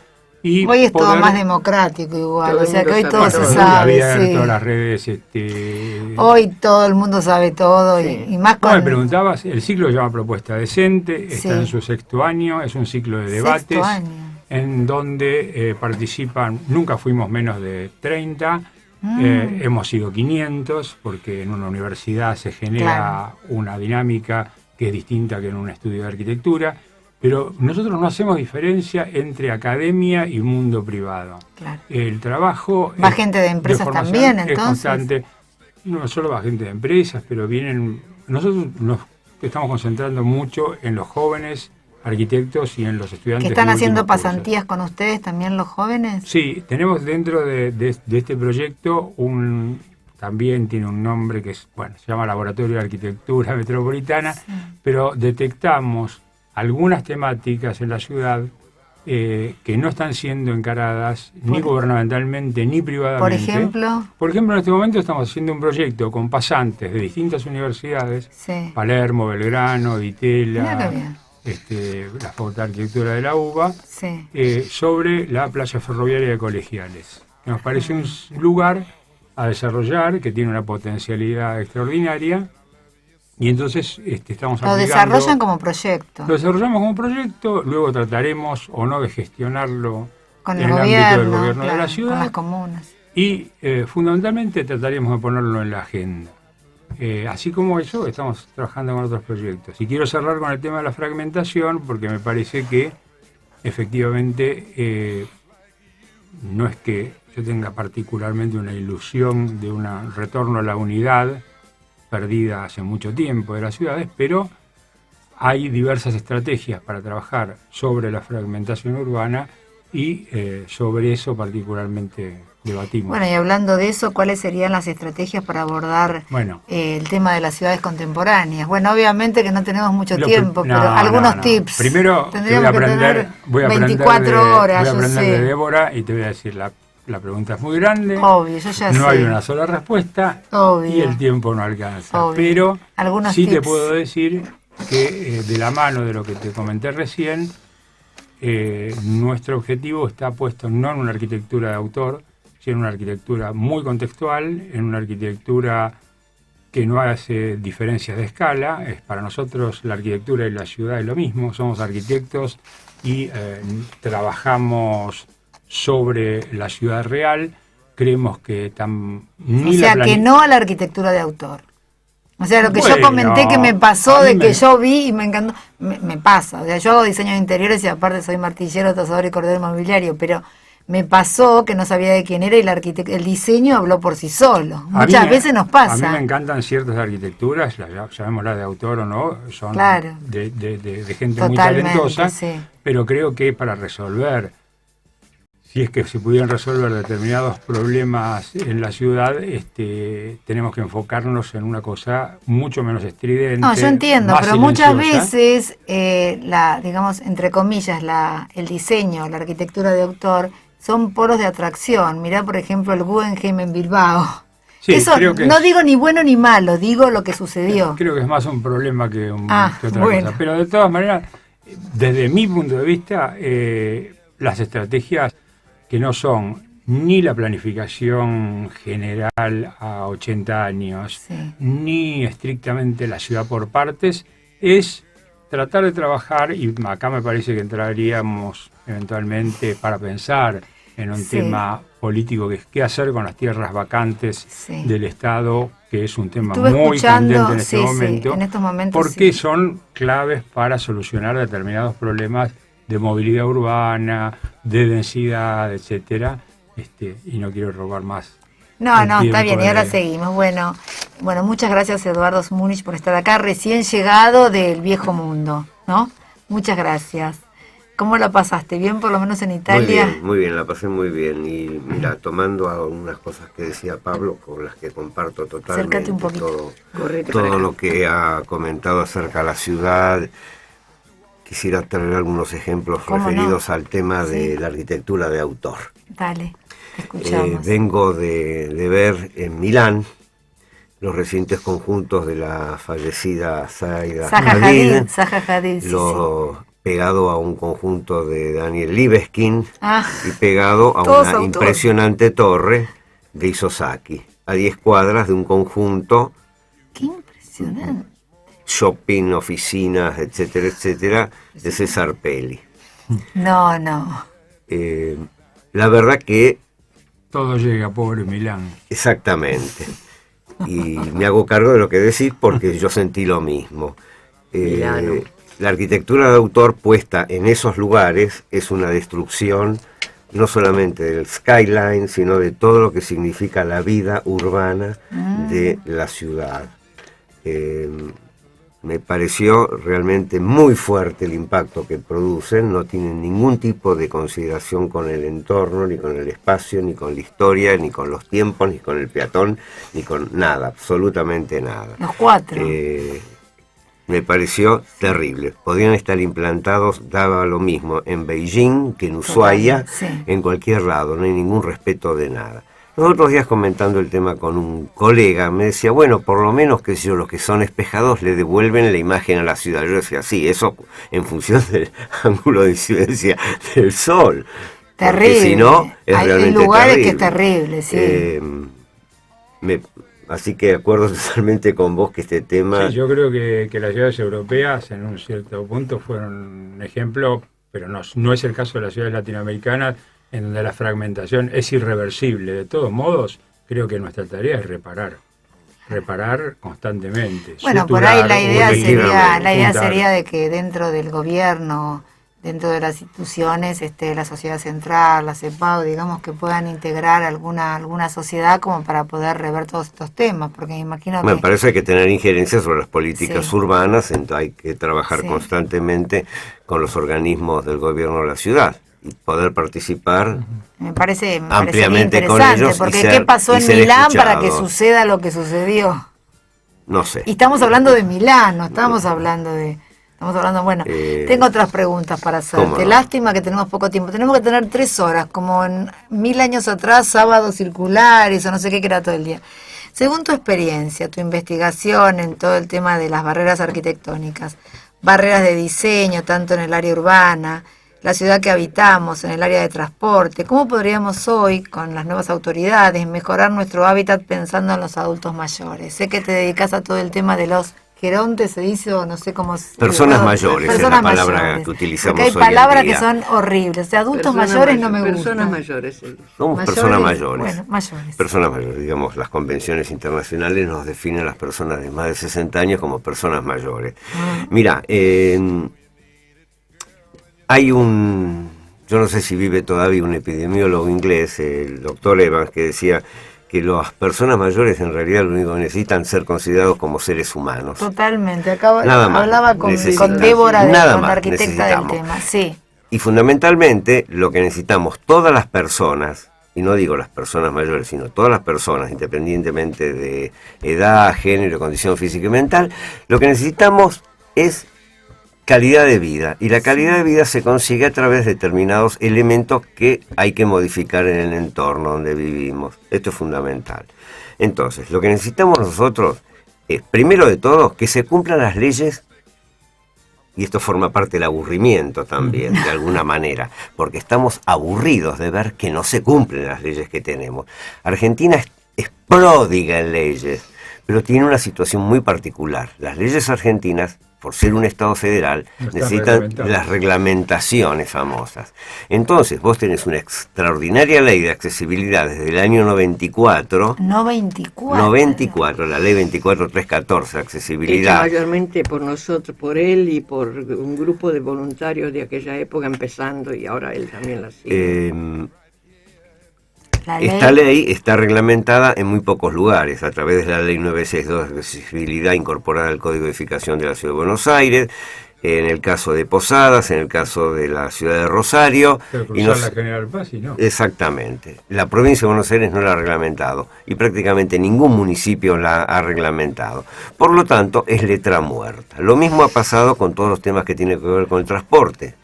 Speaker 5: Y
Speaker 4: hoy es todo más democrático igual, o sea que hoy todo se sabe.
Speaker 5: Todas las redes.
Speaker 4: Hoy todo el mundo sabe todo y más con...
Speaker 5: me preguntabas, el ciclo se llama Propuesta Decente, está en su 6º año, es un ciclo de debates en donde participan, nunca fuimos menos de 30, hemos sido 500, porque en una universidad se genera una dinámica que es distinta que en un estudio de arquitectura. Pero nosotros no hacemos diferencia entre academia y mundo privado.
Speaker 4: Claro.
Speaker 5: El trabajo...
Speaker 4: ¿Va gente de empresas también, entonces?
Speaker 5: Es constante. No solo va gente de empresas, pero vienen... Nosotros nos estamos concentrando mucho en los jóvenes arquitectos y en los estudiantes.
Speaker 4: ¿Que están haciendo pasantías con ustedes también los jóvenes?
Speaker 5: Sí, tenemos dentro de este proyecto también tiene un nombre que se llama Laboratorio de Arquitectura Metropolitana, pero detectamos algunas temáticas en la ciudad que no están siendo encaradas ni gubernamentalmente ni privadamente. Por ejemplo, en este momento estamos haciendo un proyecto con pasantes de distintas universidades, Palermo, Belgrano, Ditela, la Facultad de Arquitectura de la UBA, sobre la playa ferroviaria de Colegiales. Nos parece un lugar a desarrollar que tiene una potencialidad extraordinaria. Y entonces estamos aplicando...
Speaker 4: Lo desarrollan como proyecto.
Speaker 5: Lo desarrollamos como proyecto, luego trataremos o no de gestionarlo
Speaker 4: con
Speaker 5: en el ámbito del gobierno
Speaker 4: claro,
Speaker 5: de la ciudad.
Speaker 4: Con las comunas.
Speaker 5: Y fundamentalmente trataremos de ponerlo en la agenda. Así como eso, estamos trabajando con otros proyectos. Y quiero cerrar con el tema de la fragmentación, porque me parece que efectivamente no es que yo tenga particularmente una ilusión de un retorno a la unidad perdida hace mucho tiempo de las ciudades, pero hay diversas estrategias para trabajar sobre la fragmentación urbana y sobre eso particularmente debatimos.
Speaker 4: Bueno, y hablando de eso, ¿cuáles serían las estrategias para abordar el tema de las ciudades contemporáneas? Bueno, obviamente que no tenemos mucho tiempo, pero algunos tips.
Speaker 5: Primero voy a aprender
Speaker 4: 24 horas,
Speaker 5: voy a aprender de Débora y te voy a decir la pregunta es muy grande.
Speaker 4: Obvio, yo ya sé.
Speaker 5: No hay una sola respuesta. Obvio. Y el tiempo no alcanza.
Speaker 4: Obvio.
Speaker 5: Pero
Speaker 4: algunos
Speaker 5: sí
Speaker 4: tips.
Speaker 5: Te puedo decir que de la mano de lo que te comenté recién, nuestro objetivo está puesto no en una arquitectura de autor, sino en una arquitectura muy contextual, en una arquitectura que no hace diferencias de escala. Para nosotros la arquitectura y la ciudad es lo mismo, somos arquitectos y trabajamos sobre la ciudad real. Creemos que
Speaker 4: que no a la arquitectura de autor. O sea, lo que yo comenté que me pasó que yo vi y me encantó, me pasa. O sea, yo hago diseño de interiores y aparte soy martillero, tasador y corredor inmobiliario, pero me pasó que no sabía de quién era y el diseño habló por sí solo. Muchas veces nos pasa.
Speaker 5: A mí me encantan ciertas arquitecturas, llamémoslas de autor o no, son de gente muy talentosa, pero creo que para resolver, si es que se pudieran resolver determinados problemas en la ciudad, tenemos que enfocarnos en una cosa mucho menos estridente. No,
Speaker 4: yo entiendo, pero muchas veces, digamos, entre comillas, el diseño, la arquitectura de autor, son polos de atracción. Mirá, por ejemplo, el Guggenheim en Bilbao. Sí, eso no digo ni bueno ni malo, digo lo que sucedió.
Speaker 5: Creo que es más un problema que otra cosa. Pero de todas maneras, desde mi punto de vista, las estrategias que no son ni la planificación general a 80 años, ni estrictamente la ciudad por partes, es tratar de trabajar, y acá me parece que entraríamos eventualmente para pensar en un tema político, que es qué hacer con las tierras vacantes del Estado, que es un tema muy candente en este momento,
Speaker 4: en estos momentos,
Speaker 5: porque son claves para solucionar determinados problemas de movilidad urbana, de densidad, etcétera. Y no quiero robar más.
Speaker 4: No, está bien, y ahora seguimos. Bueno, muchas gracias, Eduardo Múnich, por estar acá, recién llegado del viejo mundo, ¿no? Muchas gracias. ¿Cómo la pasaste? ¿Bien, por lo menos en Italia?
Speaker 3: Muy bien, la pasé muy bien. Y mira, tomando algunas cosas que decía Pablo, con las que comparto totalmente.
Speaker 4: Acércate un poquito.
Speaker 3: Todo lo que ha comentado acerca de la ciudad. Quisiera traer algunos ejemplos referidos al tema de la arquitectura de autor.
Speaker 4: Dale, escuchamos.
Speaker 3: Vengo de ver en Milán los recientes conjuntos de la fallecida Zaha Hadid, pegado a un conjunto de Daniel Libeskind y pegado a una impresionante torre de Isozaki, a 10 cuadras de un conjunto.
Speaker 4: ¡Qué impresionante!
Speaker 3: Shopping, oficinas, etcétera, etcétera, de Cesar Pelli.
Speaker 4: No.
Speaker 3: La verdad que...
Speaker 5: Todo llega, pobre Milán.
Speaker 3: Exactamente. Y me hago cargo de lo que decís porque yo sentí lo mismo. La arquitectura de autor puesta en esos lugares es una destrucción no solamente del skyline, sino de todo lo que significa la vida urbana de la ciudad. Me pareció realmente muy fuerte el impacto que producen, no tienen ningún tipo de consideración con el entorno, ni con el espacio, ni con la historia, ni con los tiempos, ni con el peatón, ni con nada, absolutamente nada.
Speaker 4: Los 4.
Speaker 3: Me pareció terrible. Podían estar implantados, daba lo mismo, en Beijing que en Ushuaia, en cualquier lado, no hay ningún respeto de nada. Los otros días, comentando el tema con un colega, me decía, bueno, por lo menos que los que son espejados le devuelven la imagen a la ciudad. Yo decía, sí, eso en función del ángulo de incidencia del sol.
Speaker 4: Terrible.
Speaker 3: Porque si no, es realmente
Speaker 4: hay lugares
Speaker 3: terrible.
Speaker 4: Que es terrible, sí.
Speaker 3: Así que acuerdo totalmente con vos que este tema...
Speaker 5: Sí, yo creo que las ciudades europeas en un cierto punto fueron un ejemplo, pero no es el caso de las ciudades latinoamericanas, en donde la fragmentación es irreversible. De todos modos, creo que nuestra tarea es reparar constantemente.
Speaker 4: Bueno, por ahí la idea sería de que dentro del gobierno, dentro de las instituciones, la sociedad central, la CEPAO, digamos, que puedan integrar alguna sociedad como para poder rever todos estos temas, porque me imagino
Speaker 3: Me parece que hay que tener injerencia sobre las políticas urbanas, hay que trabajar constantemente con los organismos del gobierno de la ciudad y poder participar
Speaker 4: me parece
Speaker 3: ampliamente con ellos.
Speaker 4: Porque ¿qué pasó en Milán para que suceda lo que sucedió?
Speaker 3: No sé.
Speaker 4: Y estamos hablando de Milán, no estamos hablando de... Bueno, tengo otras preguntas para hacerte. Lástima que tenemos poco tiempo. Tenemos que tener 3 horas, como en 1000 años atrás, sábados circulares o no sé qué, que era todo el día. Según tu experiencia, tu investigación en todo el tema de las barreras arquitectónicas, barreras de diseño, tanto en el área urbana, la ciudad que habitamos, en el área de transporte, ¿cómo podríamos hoy, con las nuevas autoridades, mejorar nuestro hábitat pensando en los adultos mayores? Sé que te dedicas a todo el tema de los gerontes, se dice, o no sé cómo...
Speaker 3: Personas mayores, es la palabra que utilizamos hoy en día.
Speaker 4: Hay palabras que son horribles, o sea, adultos mayores no me gustan.
Speaker 1: Personas mayores.
Speaker 3: Somos personas mayores.
Speaker 4: Bueno, mayores.
Speaker 3: Personas mayores, digamos, las convenciones internacionales nos definen a las personas de más de 60 años como personas mayores. Mira, hay yo no sé si vive todavía un epidemiólogo inglés, el doctor Evans, que decía que las personas mayores en realidad lo único que necesitan es ser considerados como seres humanos.
Speaker 4: Totalmente, hablaba con Débora, con la arquitecta del tema, sí.
Speaker 3: Y fundamentalmente lo que necesitamos todas las personas, y no digo las personas mayores, sino todas las personas, independientemente de edad, género, condición física y mental, lo que necesitamos es calidad de vida, y la calidad de vida se consigue a través de determinados elementos que hay que modificar en el entorno donde vivimos. Esto es fundamental. Entonces, lo que necesitamos nosotros es, primero de todo, que se cumplan las leyes, y esto forma parte del aburrimiento también, de alguna manera, porque estamos aburridos de ver que no se cumplen las leyes que tenemos. Argentina es pródiga en leyes, pero tiene una situación muy particular. Las leyes argentinas por ser un Estado federal, necesitan las reglamentaciones famosas. Entonces, vos tenés una extraordinaria ley de accesibilidad desde el año 94. 94, la ley 24314, accesibilidad.
Speaker 1: Hecha mayormente por nosotros, por él y por un grupo de voluntarios de aquella época empezando, y ahora él también la sigue.
Speaker 3: Esta ley está reglamentada en muy pocos lugares, a través de la ley 962 de accesibilidad incorporada al Código de Edificación de la Ciudad de Buenos Aires, en el caso de Posadas, en el caso de la ciudad de Rosario.
Speaker 5: Y la General Paz, ¿no?
Speaker 3: Exactamente. La provincia de Buenos Aires no la ha reglamentado y prácticamente ningún municipio la ha reglamentado. Por lo tanto, es letra muerta. Lo mismo ha pasado con todos los temas que tienen que ver con el transporte.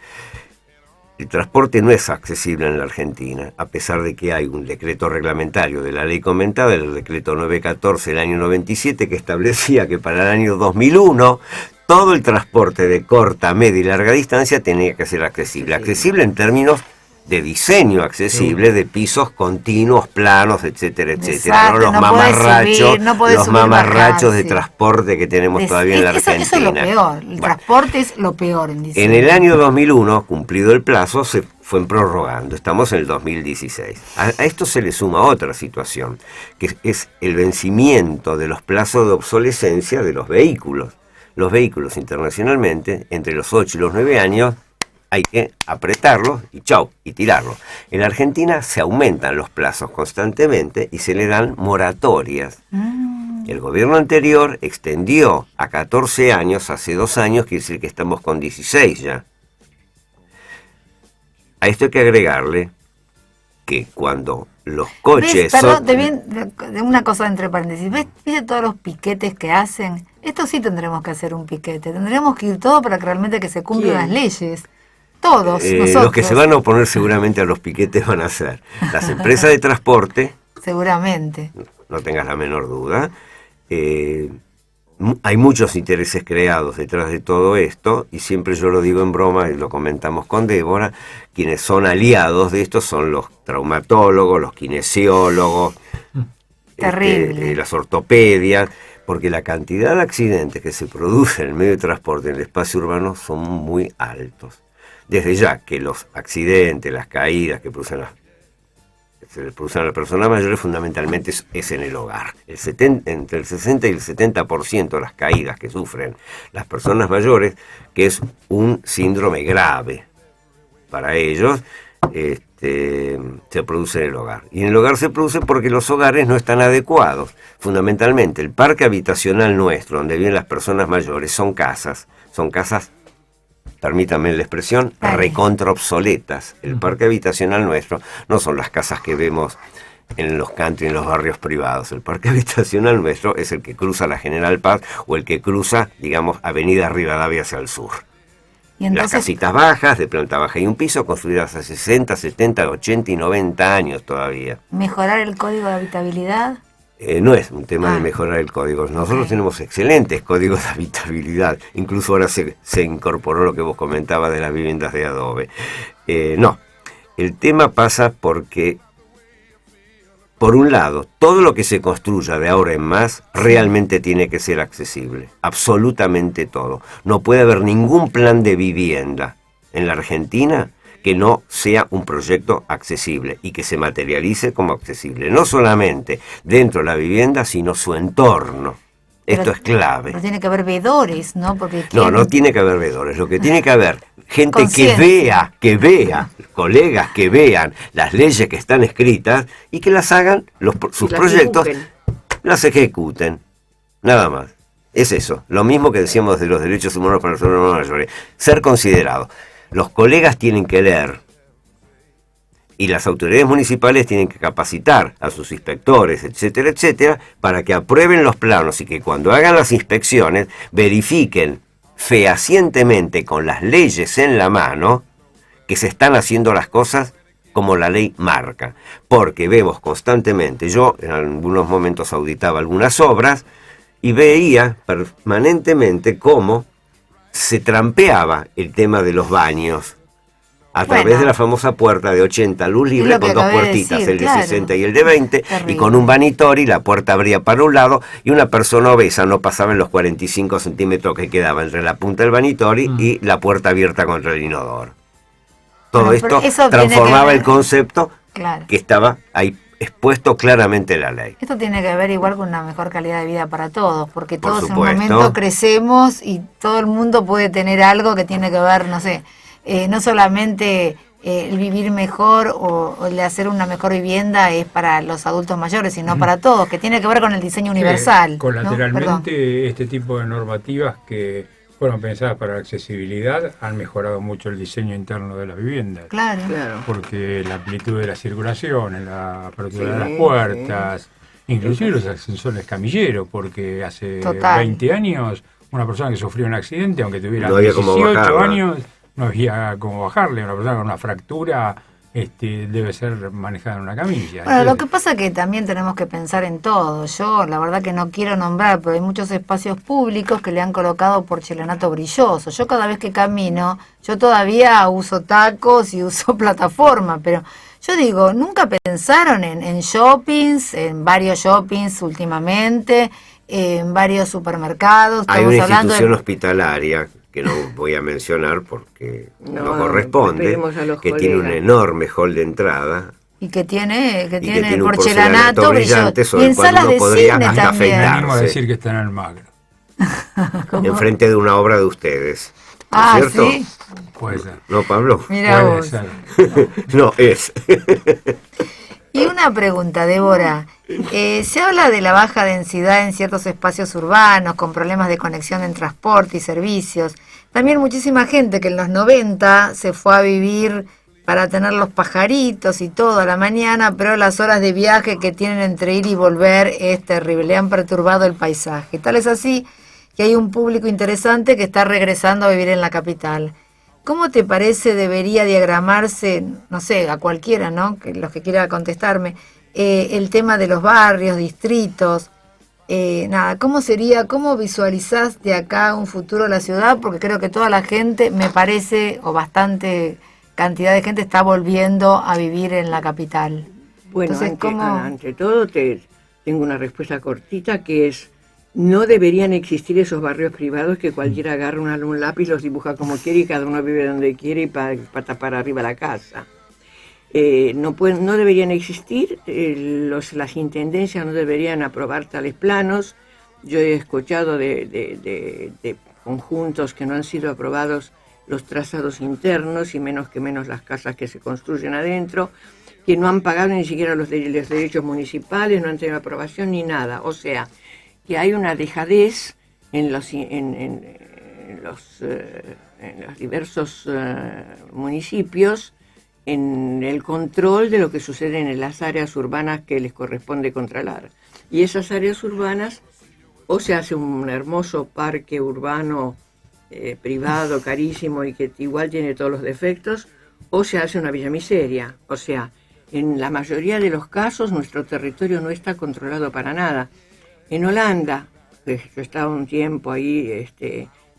Speaker 3: El transporte no es accesible en la Argentina, a pesar de que hay un decreto reglamentario de la ley comentada, el decreto 914 del año 97, que establecía que para el año 2001 todo el transporte de corta, media y larga distancia tenía que ser accesible. Accesible en términos de diseño accesible, de pisos continuos, planos, etcétera, etcétera. ¿No? Los mamarrachos de transporte que tenemos todavía en la Argentina.
Speaker 4: Eso es lo peor. El transporte es lo peor en diseño.
Speaker 3: En el año 2001, cumplido el plazo, se fue prorrogando. Estamos en el 2016. A esto se le suma otra situación, que es el vencimiento de los plazos de obsolescencia de los vehículos. Los vehículos internacionalmente, entre los 8 y los 9 años, hay que apretarlos y chau, y tirarlos. En la Argentina se aumentan los plazos constantemente y se le dan moratorias. El gobierno anterior extendió a 14 años, hace 2 años, quiere decir que estamos con 16 ya. A esto hay que agregarle que cuando los coches...
Speaker 4: Perdón, de una cosa entre paréntesis. ¿Viste todos los piquetes que hacen? Esto sí tendremos que hacer un piquete. Tendremos que ir todo para que realmente que se cumplan las leyes. Todos nosotros.
Speaker 3: Los que se van a oponer seguramente a los piquetes van a ser las empresas de transporte.
Speaker 4: Seguramente.
Speaker 3: No tengas la menor duda. Hay muchos intereses creados detrás de todo esto, y siempre yo lo digo en broma, y lo comentamos con Débora, quienes son aliados de esto son los traumatólogos, los kinesiólogos, las ortopedias, porque la cantidad de accidentes que se producen en el medio de transporte en el espacio urbano son muy altos. Desde ya que los accidentes, las caídas que se le producen a las personas mayores fundamentalmente es en el hogar. Entre el 60 y el 70% de las caídas que sufren las personas mayores, que es un síndrome grave para ellos, se produce en el hogar. Y en el hogar se produce porque los hogares no están adecuados. Fundamentalmente el parque habitacional nuestro, donde viven las personas mayores, son casas, permítanme la expresión, recontra obsoletas. El parque habitacional nuestro no son las casas que vemos en los country, en los barrios privados. El parque habitacional nuestro es el que cruza la General Paz o el que cruza, digamos, Avenida Rivadavia hacia el sur. ¿Y entonces? Las casitas bajas, de planta baja y un piso, construidas hace 60, 70, 80 y 90 años todavía.
Speaker 4: ¿Mejorar el código de habitabilidad?
Speaker 3: No es un tema de mejorar el código. Nosotros tenemos excelentes códigos de habitabilidad. Incluso ahora se incorporó lo que vos comentabas de las viviendas de adobe. No, el tema pasa porque, por un lado, todo lo que se construya de ahora en más realmente tiene que ser accesible. Absolutamente todo. No puede haber ningún plan de vivienda en la Argentina que no sea un proyecto accesible y que se materialice como accesible, no solamente dentro de la vivienda, sino su entorno. Esto es clave.
Speaker 4: Pero tiene que haber veedores, ¿no?
Speaker 3: No tiene que haber veedores. Lo que tiene que haber, gente que vea, colegas que vean las leyes que están escritas y que las hagan, sus proyectos, las ejecuten. Nada más. Es eso. Lo mismo que decíamos de los derechos humanos para las personas mayores. Ser considerados. Los colegas tienen que leer y las autoridades municipales tienen que capacitar a sus inspectores, etcétera, etcétera, para que aprueben los planos y que cuando hagan las inspecciones verifiquen fehacientemente con las leyes en la mano que se están haciendo las cosas como la ley marca. Porque vemos constantemente, yo en algunos momentos auditaba algunas obras y veía permanentemente cómo se trampeaba el tema de los baños a través de la famosa puerta de 80, luz libre, con dos puertitas, el de 60 y el de 20, y con un vanitori, la puerta abría para un lado, y una persona obesa no pasaba en los 45 centímetros que quedaba entre la punta del vanitori y la puerta abierta contra el inodoro. Todo esto transformaba el concepto que estaba ahí expuesto claramente en la ley.
Speaker 4: Esto tiene que ver igual con una mejor calidad de vida para todos, porque todos en un momento crecemos y todo el mundo puede tener algo que tiene que ver, no sé, no solamente el vivir mejor o el de hacer una mejor vivienda es para los adultos mayores, sino para todos, que tiene que ver con el diseño universal.
Speaker 5: Colateralmente,
Speaker 4: ¿no?
Speaker 5: este tipo de normativas que fueron pensadas para la accesibilidad han mejorado mucho el diseño interno de las viviendas.
Speaker 4: Claro.
Speaker 5: Porque la amplitud de la circulación, la apertura de las puertas, inclusive los ascensores camilleros, porque hace 20 años una persona que sufrió un accidente, aunque tuviera 18 años, no había cómo bajarle. Una persona con una fractura debe ser manejada en una camilla.
Speaker 4: Bueno, lo que pasa es que también tenemos que pensar en todo. Yo, la verdad que no quiero nombrar, pero hay muchos espacios públicos que le han colocado porcelanato brilloso. Yo cada vez que camino, yo todavía uso tacos y uso plataforma, pero yo digo, ¿nunca pensaron en shoppings, en varios shoppings últimamente, en varios supermercados?
Speaker 3: Hay una institución hospitalaria que no voy a mencionar porque no corresponde, que tiene un enorme hall de entrada
Speaker 4: y que tiene
Speaker 3: un
Speaker 4: porcelanato
Speaker 3: brillante
Speaker 4: y en salas de cine también.
Speaker 5: Venimos a decir que está en Almagro.
Speaker 3: Enfrente de una obra de ustedes. ¿Cierto?
Speaker 4: ¿Sí?
Speaker 5: Puede ser.
Speaker 3: No, Pablo.
Speaker 4: Mira
Speaker 5: puede
Speaker 4: vos.
Speaker 5: ser.
Speaker 3: No, es.
Speaker 4: Y una pregunta, Débora. Se habla de la baja densidad en ciertos espacios urbanos, con problemas de conexión en transporte y servicios. También muchísima gente que en los 90 se fue a vivir para tener los pajaritos y todo a la mañana, pero las horas de viaje que tienen entre ir y volver es terrible, le han perturbado el paisaje. Tal es así que hay un público interesante que está regresando a vivir en la capital. ¿Cómo te parece debería diagramarse, no sé, a cualquiera, ¿no? Que los que quiera contestarme, el tema de los barrios, distritos, ¿cómo visualizás de acá un futuro de la ciudad? Porque creo que toda la gente, me parece, o bastante cantidad de gente está volviendo a vivir en la capital.
Speaker 1: Bueno,
Speaker 4: entonces,
Speaker 1: ante todo tengo una respuesta cortita que es: no deberían existir esos barrios privados que cualquiera agarra un lápiz, los dibuja como quiere y cada uno vive donde quiere y para tapar arriba la casa. No deberían existir, las intendencias no deberían aprobar tales planos. Yo he escuchado de conjuntos que no han sido aprobados los trazados internos y menos las casas que se construyen adentro, que no han pagado ni siquiera los derechos municipales, no han tenido aprobación ni nada. O sea, que hay una dejadez en los diversos municipios en el control de lo que sucede en las áreas urbanas que les corresponde controlar. Y esas áreas urbanas, o se hace un hermoso parque urbano privado, carísimo y que igual tiene todos los defectos, o se hace una villa miseria. O sea, en la mayoría de los casos nuestro territorio no está controlado para nada. En Holanda, yo estaba un tiempo ahí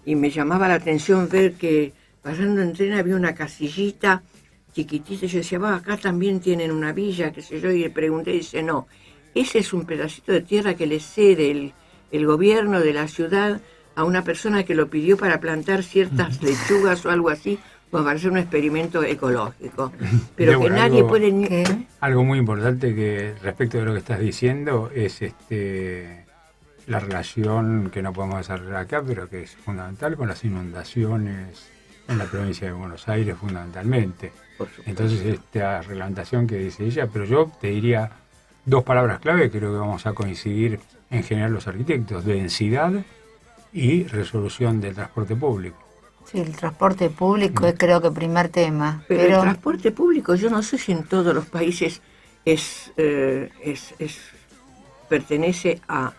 Speaker 1: y me llamaba la atención ver que pasando en tren había una casillita chiquitita. Yo decía, acá también tienen una villa, qué sé yo, y le pregunté y dice, no, ese es un pedacito de tierra que le cede el gobierno de la ciudad a una persona que lo pidió para plantar ciertas lechugas o algo así, como para hacer un experimento ecológico. Pero que nadie puede...
Speaker 5: Algo muy importante que respecto de lo que estás diciendo es la relación que no podemos desarrollar acá, pero que es fundamental, con las inundaciones en la provincia de Buenos Aires fundamentalmente. Entonces esta reglamentación que dice ella, pero yo te diría dos palabras clave, creo que vamos a coincidir en general los arquitectos: densidad y resolución del transporte público.
Speaker 4: Sí, el transporte público es creo que primer tema.
Speaker 1: Pero el transporte público, yo no sé si en todos los países pertenece a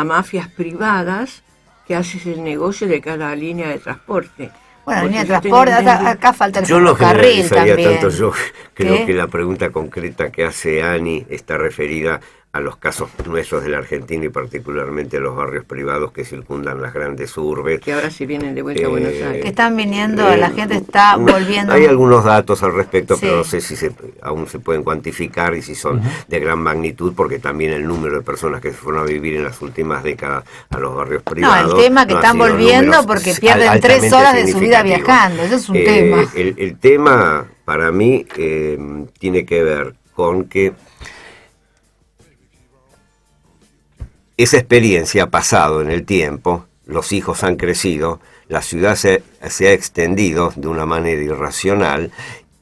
Speaker 1: mafias privadas que hacen el negocio de cada línea de transporte.
Speaker 4: Bueno, línea de transporte, acá falta el ferrocarril también.
Speaker 3: Tanto yo creo que la pregunta concreta que hace Ani está referida a los casos nuestros de la Argentina y particularmente a los barrios privados que circundan las grandes urbes.
Speaker 1: Que ahora sí vienen de vuelta a Buenos Aires.
Speaker 4: Que están viniendo, la gente está volviendo.
Speaker 3: Hay algunos datos al respecto,
Speaker 4: Sí.
Speaker 3: pero no sé si aún se pueden cuantificar y si son de gran magnitud, porque también el número de personas que se fueron a vivir en las últimas décadas a los barrios privados.
Speaker 4: No, el tema que
Speaker 3: no ha
Speaker 4: están
Speaker 3: sido
Speaker 4: volviendo
Speaker 3: números
Speaker 4: porque pierden
Speaker 3: altamente
Speaker 4: 3 horas de su vida
Speaker 3: significativos.
Speaker 4: viajando. Eso es un tema.
Speaker 3: El tema, para mí, tiene que ver con que esa experiencia ha pasado en el tiempo, los hijos han crecido, la ciudad se ha extendido de una manera irracional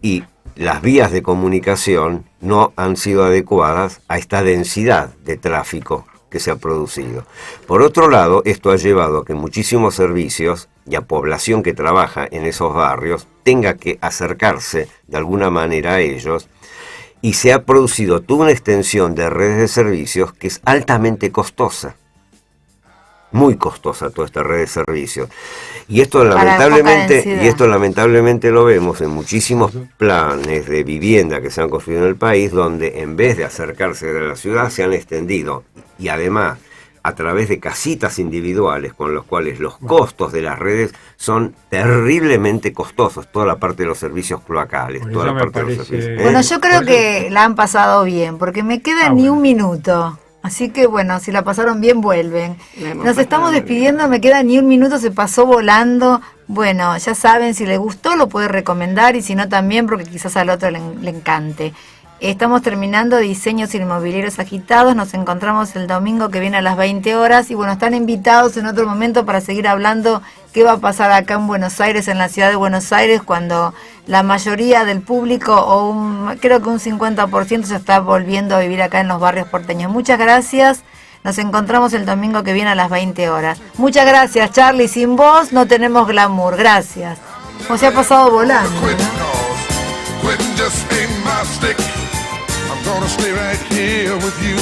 Speaker 3: y las vías de comunicación no han sido adecuadas a esta densidad de tráfico que se ha producido. Por otro lado, esto ha llevado a que muchísimos servicios y a población que trabaja en esos barrios tenga que acercarse de alguna manera a ellos, y se ha producido toda una extensión de redes de servicios que es altamente costosa. Muy costosa toda esta red de servicios. Y esto lamentablemente lo vemos en muchísimos planes de vivienda que se han construido en el país, donde en vez de acercarse de la ciudad se han extendido. Y además, a través de casitas individuales, con los cuales los costos de las redes son terriblemente costosos, toda la parte de los servicios cloacales, toda la parte de los servicios.
Speaker 4: Bueno, yo creo que la han pasado bien, porque me queda ni un minuto. Así que bueno, si la pasaron bien, vuelven. Nos estamos despidiendo, me queda ni un minuto, se pasó volando. Bueno, ya saben, si les gustó lo puede recomendar y si no también, porque quizás al otro le encante. Estamos terminando Diseños Inmobiliarios Agitados, nos encontramos el domingo que viene a las 20 horas y bueno, están invitados en otro momento para seguir hablando qué va a pasar acá en Buenos Aires, en la ciudad de Buenos Aires, cuando la mayoría del público, creo que un 50% se está volviendo a vivir acá en los barrios porteños. Muchas gracias, nos encontramos el domingo que viene a las 20 horas. Muchas gracias, Charlie, sin vos no tenemos glamour, gracias. Como se ha pasado volando, ¿no?
Speaker 6: Gonna stay right here with you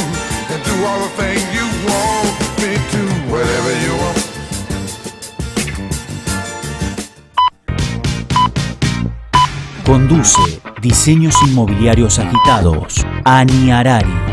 Speaker 6: and do all the things you want me to, whatever you want.
Speaker 2: Conduce Diseños Inmobiliarios Agitados, Ani Arari.